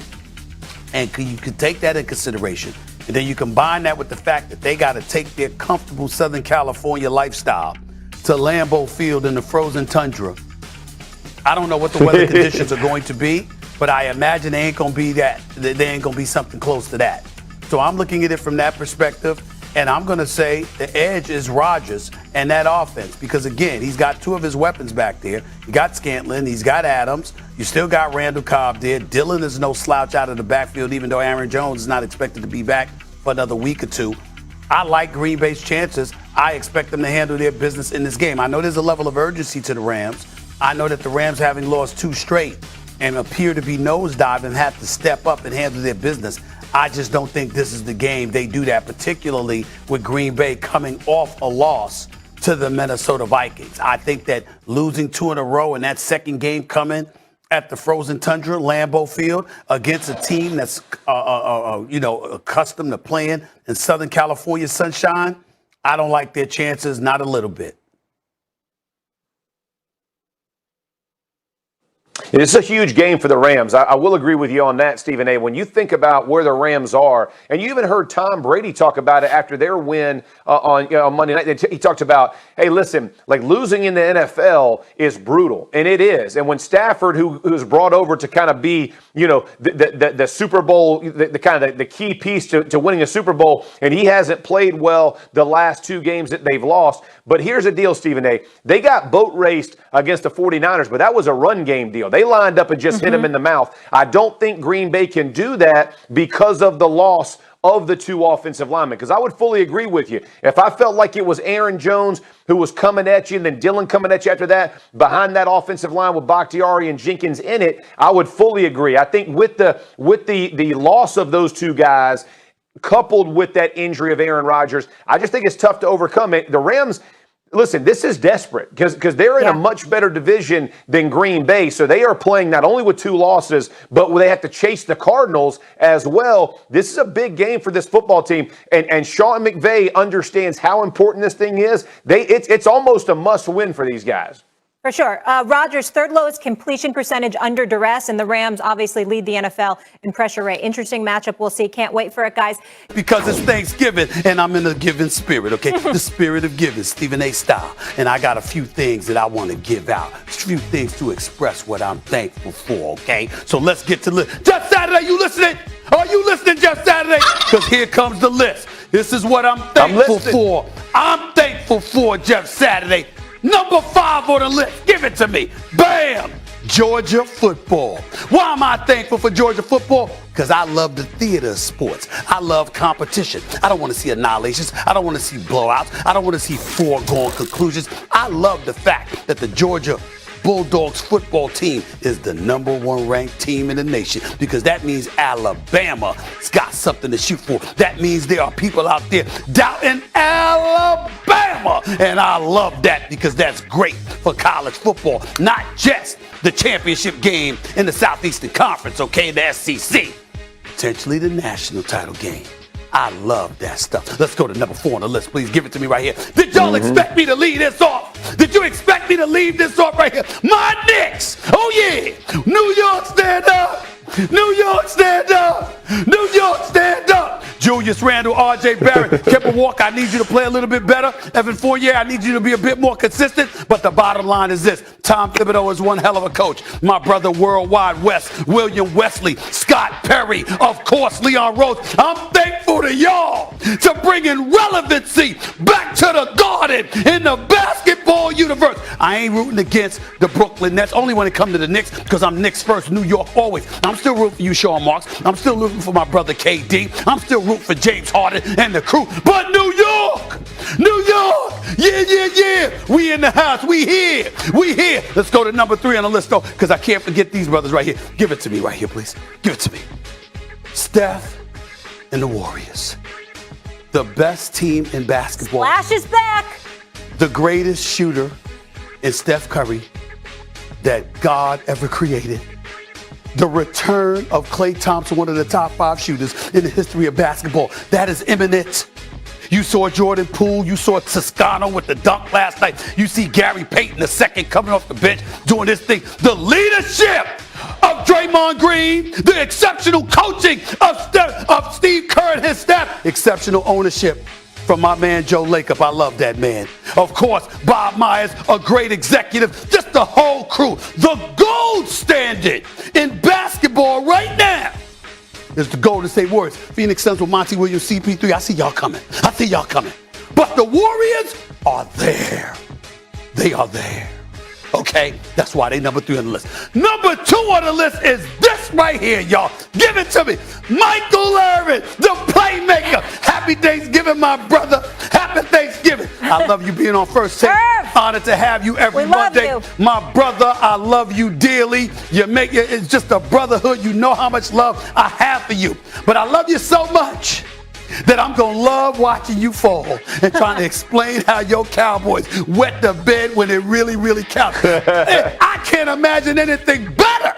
And you can take that in consideration. And then you combine that with the fact that they got to take their comfortable Southern California lifestyle to Lambeau Field in the frozen tundra. I don't know what the weather conditions are going to be, but I imagine they ain't going to be that. They ain't going to be something close to that. So I'm looking at it from that perspective. And I'm going to say the edge is Rodgers and that offense because, again, he's got 2 of his weapons back there. You got Scantling. He's got Adams. You still got Randall Cobb there. Dillon is no slouch out of the backfield, even though Aaron Jones is not expected to be back for another week or 2. I like Green Bay's chances. I expect them to handle their business in this game. I know there's a level of urgency to the Rams. I know that the Rams, having lost 2 straight and appear to be nosediving, have to step up and handle their business. I just don't think this is the game they do that, particularly with Green Bay coming off a loss to the Minnesota Vikings. I think that losing 2 in a row and that second game coming at the frozen tundra, Lambeau Field, against a team that's accustomed to playing in Southern California sunshine, I don't like their chances, not a little bit. It's a huge game for the Rams. I will agree with you on that, Stephen A. When you think about where the Rams are, and you even heard Tom Brady talk about it after their win on Monday night. He talked about, hey, listen, like losing in the NFL is brutal, and it is. And when Stafford, who's brought over to kind of be, the Super Bowl, the key piece to winning a Super Bowl, and he hasn't played well the last 2 games that they've lost. But here's the deal, Stephen A. They got boat raced against the 49ers, but that was a run game deal. They lined up and just hit him in the mouth. I don't think Green Bay can do that because of the loss of the 2 offensive linemen, because I would fully agree with you. If I felt like it was Aaron Jones who was coming at you and then Dillon coming at you after that, behind that offensive line with Bakhtiari and Jenkins in it, I would fully agree. I think with the loss of those 2 guys, coupled with that injury of Aaron Rodgers, I just think it's tough to overcome it. The Rams, listen, this is desperate because they're in a much better division than Green Bay. So they are playing not only with 2 losses, but they have to chase the Cardinals as well. This is a big game for this football team. And Sean McVay understands how important this thing is. It's almost a must win for these guys. For sure. Rodgers' 3rd lowest completion percentage under duress, and the Rams obviously lead the NFL in pressure rate. Interesting matchup. We'll see. Can't wait for it, guys. Because it's Thanksgiving, and I'm in the giving spirit, okay? The spirit of giving, Stephen A. style. And I got a few things that I want to give out. A few things to express what I'm thankful for, okay? So let's get to list. Jeff Saturday, you listening? Are you listening, Jeff Saturday? Because here comes the list. This is what I'm thankful for. I'm thankful for, Jeff Saturday. Number 5 on the list. Give it to me. Bam! Georgia football. Why am I thankful for Georgia football? Because I love the theater of sports. I love competition. I don't want to see annihilations. I don't want to see blowouts. I don't want to see foregone conclusions. I love the fact that the Georgia Bulldogs football team is the #1 ranked team in the nation, because that means Alabama's got something to shoot for. That means there are people out there doubting Alabama. And I love that, because that's great for college football, not just the championship game in the Southeastern Conference, okay, the SEC, potentially the national title game. I love that stuff. Let's go to #4 on the list, please. Give it to me right here. Did y'all expect me to leave this off? Did you expect me to leave this off right here? My Knicks! Oh yeah! New York, stand up! New York, stand up! New York, stand up! Julius Randle, R.J. Barrett, Kemba Walker, I need you to play a little bit better. Evan Fournier, I need you to be a bit more consistent. But the bottom line is this: Tom Thibodeau is one hell of a coach. My brother Worldwide West, William Wesley, Scott Perry, of course, Leon Rose. I'm thankful to y'all to bringing relevancy back to the Garden in the basketball universe. I ain't rooting against the Brooklyn Nets, only when it comes to the Knicks, because I'm Knicks first, New York always. I'm still rooting for you, Sean Marks. I'm still rooting for my brother KD. I'm still rooting for James Harden and the crew. But New York! New York! Yeah! We in the house. We here. Let's go to #3 on the list, though, because I can't forget these brothers right here. Give it to me right here, please. Give it to me. Steph and the Warriors. The best team in basketball. Splash is back. The greatest shooter in Steph Curry that God ever created. The return of Klay Thompson, one of the top 5 shooters in the history of basketball. That is imminent. You saw Jordan Poole. You saw Toscano with the dunk last night. You see Gary Payton II coming off the bench doing this thing. The leadership of Draymond Green, the exceptional coaching of Steve Kerr and his staff, exceptional ownership from my man Joe Lacob. I love that man. Of course, Bob Myers, a great executive. Just the whole crew. The gold standard in basketball right now is the Golden State Warriors. Phoenix Suns with Monty Williams, CP3. I see y'all coming. But the Warriors are there. They are there. Okay, that's why they #3 on the list. #2 on the list is this right here, y'all. Give it to me. Michael Irvin, the playmaker. Happy Thanksgiving, my brother. Happy Thanksgiving. I love you being on First Take. Honored to have you every Monday. You. My brother, I love you dearly. It's just a brotherhood. You know how much love I have for you. But I love you so much that I'm going to love watching you fall and trying to explain how your Cowboys wet the bed when it really, really counts. I can't imagine anything better.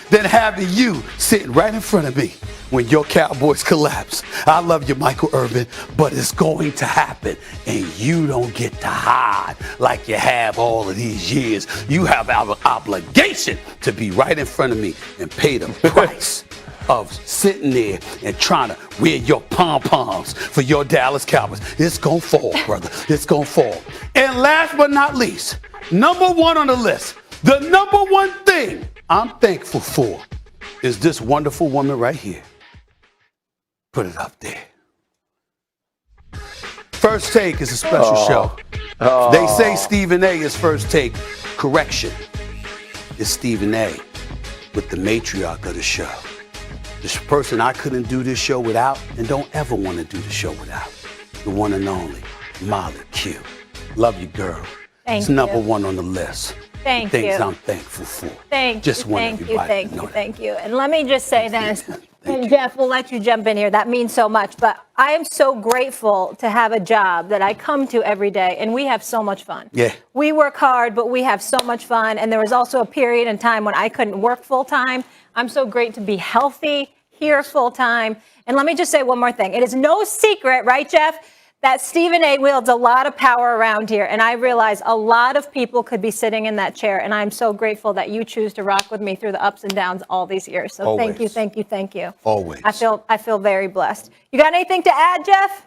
Than having you sitting right in front of me when your Cowboys collapse. I love you, Michael Irvin, but it's going to happen, and you don't get to hide like you have all of these years. You have an obligation to be right in front of me and pay the price of sitting there and trying to wear your pom-poms for your Dallas Cowboys. It's going to fall, brother. It's going to fall. And last but not least, #1 on the list, the #1 thing I'm thankful for is this wonderful woman right here. Put it up there. First Take is a special show. They say Stephen A is First Take. Correction. It's Stephen A with the matriarch of the show. This person I couldn't do this show without and don't ever want to do the show without. The one and only Molly Q. Love you, girl. It's #1 on the list. Thank Things you. I'm thankful for. Thank you. And let me just say this, and Jeff, we'll let you jump in here. That means so much. But I am so grateful to have a job that I come to every day, and we have so much fun. Yeah. We work hard, but we have so much fun. And there was also a period in time when I couldn't work full time. I'm so great to be healthy here full time. And let me just say one more thing. It is no secret, right, Jeff, that Stephen A wields a lot of power around here. And I realize a lot of people could be sitting in that chair. And I'm so grateful that you choose to rock with me through the ups and downs all these years. So Always. Thank you. Always. I feel very blessed. You got anything to add, Jeff?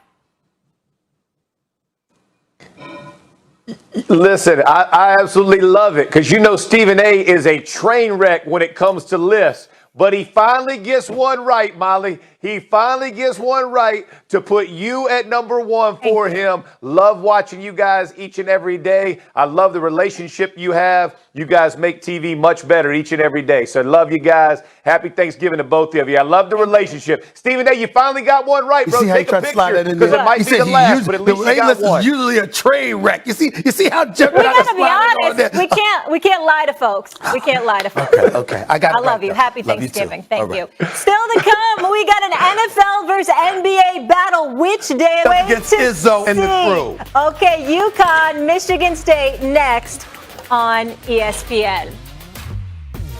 Listen, I absolutely love it, because you know Stephen A is a train wreck when it comes to lists. But he finally gets one right, Molly. He finally gets one right to put you at number one for him. Love watching you guys each and every day. I love the relationship you have. You guys make TV much better each and every day. So I love you guys. Happy Thanksgiving to both of you. I love the relationship. Stephen A., you finally got one right, bro. Take a picture because it might be the last, but at least you got one. Usually a train wreck. You see how Jeff we gotta be honest. We can't lie to folks. We can't lie to folks. Okay. I love you. Happy Thanksgiving. Thank you. Still to come, we got an NFL versus NBA battle. Which day against Izzo and the crew. Okay, UConn, Michigan State next on ESPN.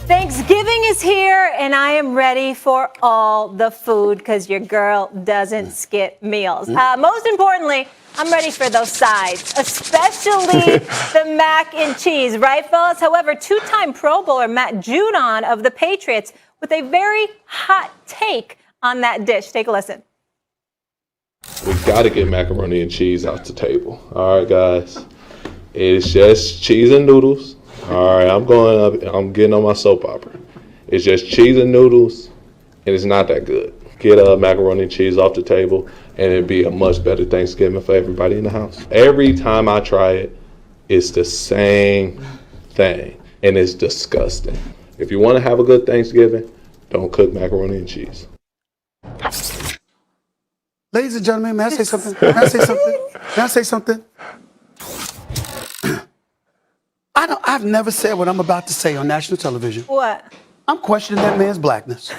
Thanksgiving is here, and I am ready for all the food because your girl doesn't skip meals. Most importantly, I'm ready for those sides, especially the mac and cheese, right, fellas? However, two-time Pro Bowler Matt Judon of the Patriots with a very hot take on that dish. Take a listen. We got to get macaroni and cheese off the table. All right, guys. It's just cheese and noodles. All right, I'm getting on my soap opera. It's just cheese and noodles, and it's not that good. Get macaroni and cheese off the table, and it'd be a much better Thanksgiving for everybody in the house. Every time I try it, it's the same thing, and it's disgusting. If you want to have a good Thanksgiving, don't cook macaroni and cheese. Ladies and gentlemen, may I say something? May I say something? I've never said what I'm about to say on national television. What? I'm questioning that man's blackness.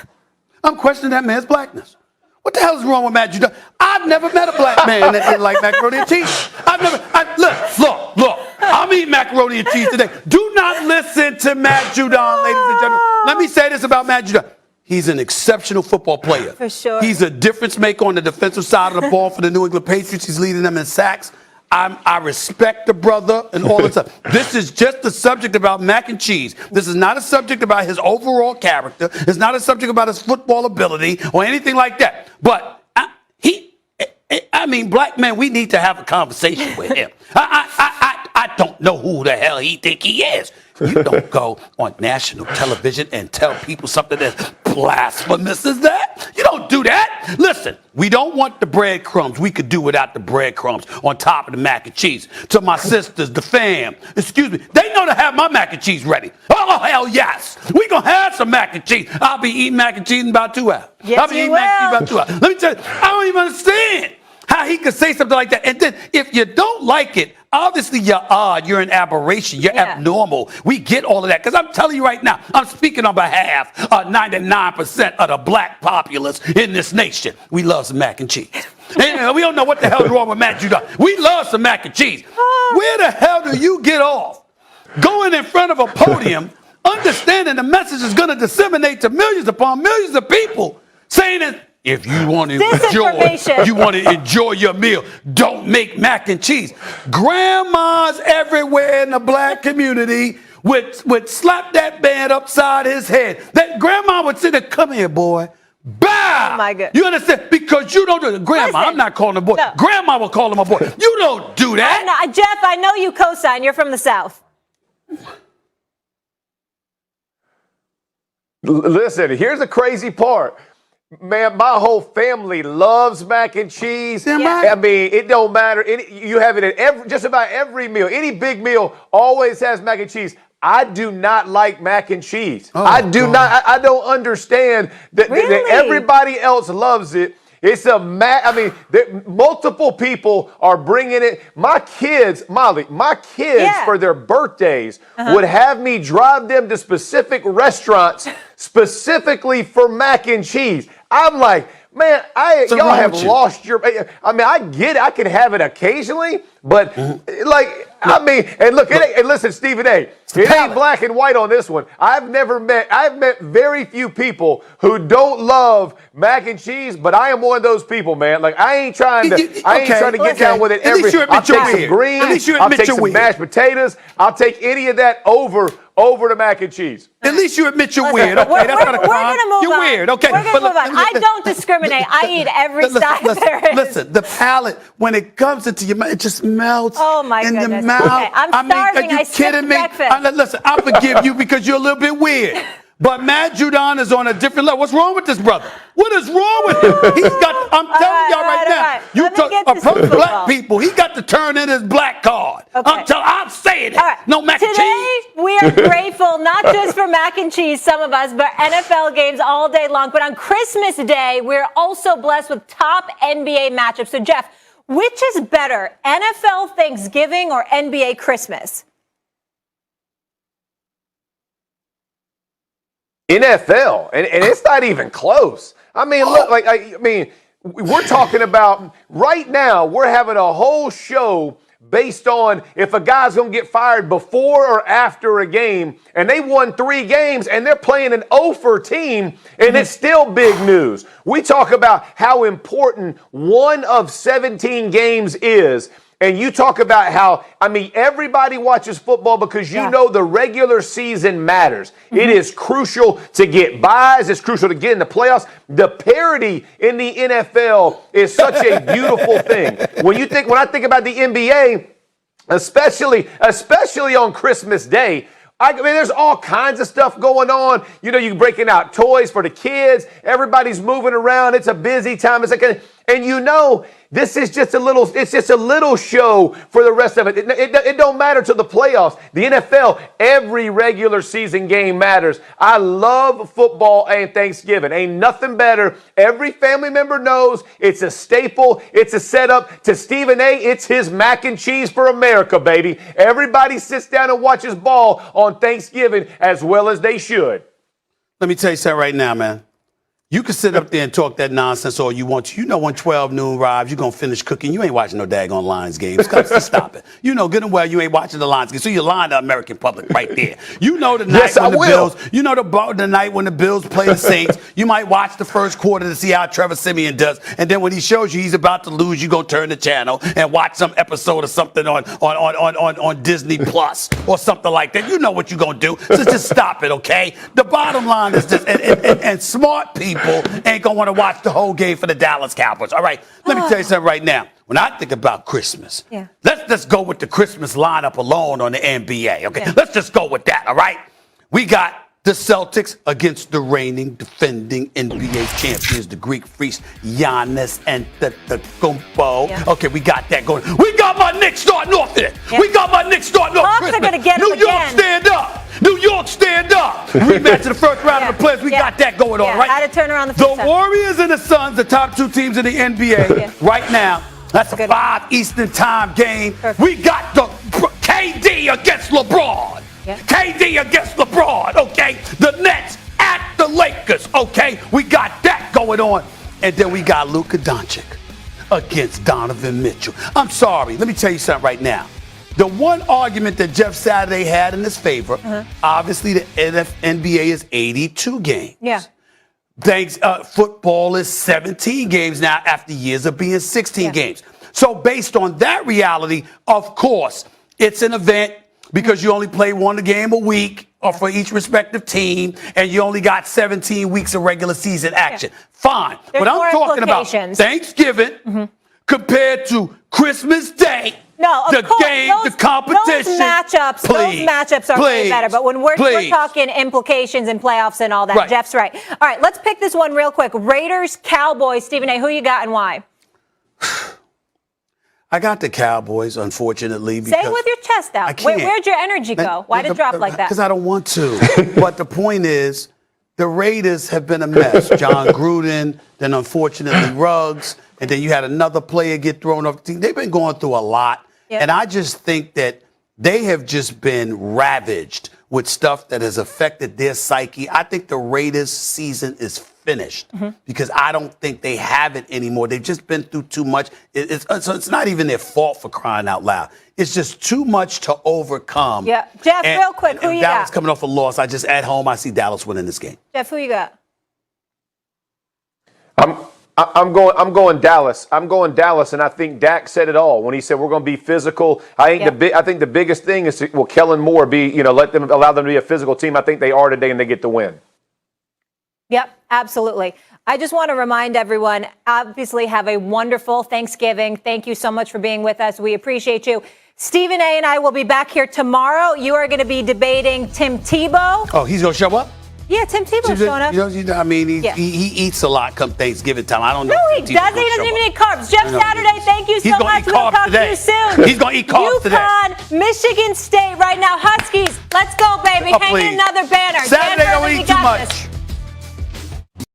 What the hell is wrong with Matt Judon? I've never met a black man that didn't like macaroni and cheese. Look. I'm eating macaroni and cheese today. Do not listen to Matt Judon, ladies and gentlemen. Let me say this about Matt Judon. He's an exceptional football player. For sure. He's a difference maker on the defensive side of the ball for the New England Patriots. He's leading them in sacks. I respect the brother and all this stuff. This is just the subject about mac and cheese. This is not a subject about his overall character. It's not a subject about his football ability or anything like that. But black men, we need to have a conversation with him. I don't know who the hell he think he is. You don't go on national television and tell people something that's blasphemous as that. You don't do that. Listen, we don't want the breadcrumbs. We could do without the breadcrumbs on top of the mac and cheese. To my sisters, the fam, excuse me, they know to have my mac and cheese ready. Oh, hell yes. We gonna have some mac and cheese. I'll be eating mac and cheese in about 2 hours. Yes, I'll be eating mac and cheese in about 2 hours. Let me tell you, I don't even understand how he could say something like that. And then if you don't like it, obviously you're odd, you're an aberration, you're abnormal. We get all of that. Because I'm telling you right now, I'm speaking on behalf of 99% of the black populace in this nation. We love some mac and cheese. And we don't know what the hell is wrong with Matt Judon. We love some mac and cheese. Where the hell do you get off going in front of a podium, understanding the message is going to disseminate to millions upon millions of people, saying that if you want to enjoy your meal, don't make mac and cheese. Grandmas everywhere in the black community would slap that man upside his head. That grandma would say, "Come here, boy." Bow! Oh my God. You understand? Because you don't do it. Grandma, listen, I'm not calling him a boy. No. Grandma will call him a boy. You don't do that. Jeff, I know you co-sign. You're from the South. Listen, here's the crazy part. Man, my whole family loves mac and cheese. Yeah. I mean, it don't matter. You have it at just about every meal. Any big meal always has mac and cheese. I do not like mac and cheese. Oh, I do not. I don't understand that everybody else loves it. It's multiple people are bringing it. My kids, Molly, for their birthdays would have me drive them to specific restaurants specifically for mac and cheese. I'm like, man, y'all have lost your. I mean, I get it. I can have it occasionally, but and look, and listen, Stephen A. It ain't black and white on this one. I've met very few people who don't love mac and cheese, but I am one of those people, man. Like I ain't trying to get down with it. I'll take some greens. I'll take some mashed potatoes. I'll take any of that over the mac and cheese. At least you admit you're weird. Okay, that's not a crime. You're weird. Okay, we're gonna move on. I don't discriminate. I eat every style there is. Listen, the palate, when it comes into your mouth, it just melts in your mouth. Okay, I'm starving. Are you kidding me? Listen, I forgive you because you're a little bit weird. But Matt Judon is on a different level. What's wrong with this brother? What is wrong with him? I'm telling y'all right now. You approach black people. He got to turn in his black card. Okay. I'm saying it. Right. No mac and cheese. Today, we are grateful not just for mac and cheese, some of us, but NFL games all day long. But on Christmas Day, we're also blessed with top NBA matchups. So, Jeff, which is better, NFL Thanksgiving or NBA Christmas? NFL, and it's not even close. I mean, look, we're talking about right now, we're having a whole show based on if a guy's going to get fired before or after a game, and they won 3 games, and they're playing an 0-for team, and it's still big news. We talk about how important 1 of 17 games is. And you talk about how, everybody watches football because you know the regular season matters. It is crucial to get buys. It's crucial to get in the playoffs. The parity in the NFL is such a beautiful thing. When I think about the NBA, especially on Christmas Day, there's all kinds of stuff going on. You're breaking out toys for the kids. Everybody's moving around. It's a busy time. This is just a little show for the rest of it. It don't matter to the playoffs. The NFL, every regular season game matters. I love football and Thanksgiving. Ain't nothing better. Every family member knows it's a staple. It's a setup. To Stephen A., it's his mac and cheese for America, baby. Everybody sits down and watches ball on Thanksgiving as well as they should. Let me tell you something right now, man. You can sit up there and talk that nonsense all you want to. You know when 12 noon arrives, you're going to finish cooking. You ain't watching no daggone Lions games. Stop it. You know good and well you ain't watching the Lions games. So you're lying to the American public right there. You know the night when the Bills, the night when the Bills play the Saints, you might watch the first quarter to see how Trevor Siemian does. And then when he shows you he's about to lose, you're going to turn the channel and watch some episode of something on Disney Plus or something like that. You know what you're going to do. So just stop it, okay? The bottom line is this, and smart people ain't gonna want to watch the whole game for the Dallas Cowboys. All right, let me tell you something right now. When I think about Christmas, let's just go with the Christmas lineup alone on the NBA. Okay, let's just go with that. All right, we got the Celtics against the reigning, defending NBA champions, the Greek Freaks, Giannis Antetokounmpo. Okay, we got that going. We got my Knicks starting off there. We got my Knicks starting off. Hawks are gonna get New York, stand up. New York, stand up. Rematch of the first round of the playoffs. We got that going on, right? How to turn around the Warriors and the Suns, the top 2 teams in the NBA right now. That's a 5 Eastern time game. Perfect. We got the KD against LeBron. KD against LeBron, okay? The Nets at the Lakers, okay? We got that going on. And then we got Luka Doncic against Donovan Mitchell. I'm sorry. Let me tell you something right now. The one argument that Jeff Saturday had in his favor, obviously the NBA is 82 games. Football is 17 games now after years of being 16 games. So based on that reality, of course, it's an event because you only play 1 game a week or for each respective team, and you only got 17 weeks of regular season action. Fine. But I'm talking about Thanksgiving compared to Christmas Day. No, of course, the competition. Those matchups are way better. But when we're talking implications and playoffs and all that, Jeff's right. All right, let's pick this one real quick. Raiders, Cowboys. Stephen A., who you got and why? I got the Cowboys, unfortunately. Say it with your chest out. Where'd your energy go? Why did it drop like that? Because I don't want to. But the point is, the Raiders have been a mess. John Gruden, then unfortunately Ruggs, and then you had another player get thrown off the team. They've been going through a lot. And I just think that they have just been ravaged with stuff that has affected their psyche. I think the Raiders' season is finished because I don't think they have it anymore. They've just been through too much. It's not even their fault, for crying out loud. It's just too much to overcome. Yeah. Jeff, real quick, who you got? Dallas coming off a loss. At home, I see Dallas winning this game. Jeff, who you got? I'm going Dallas. I'm going Dallas, and I think Dak said it all when he said we're going to be physical. I think the biggest thing is will Kellen Moore be, allow them to be a physical team. I think they are today, and they get the win. Yep, absolutely. I just want to remind everyone, obviously have a wonderful Thanksgiving. Thank you so much for being with us. We appreciate you. Stephen A. and I will be back here tomorrow. You are going to be debating Tim Tebow. Oh, he's going to show up? Yeah, Tim Tebow's showing up. I mean, he eats a lot come Thanksgiving time. I don't know. No, he doesn't. He doesn't even eat carbs. Jeff Saturday, thank you so much. We'll talk to you soon. He's going to eat carbs today. UConn, Michigan State right now. Huskies, let's go, baby. Hang in another banner. Saturday don't eat too much.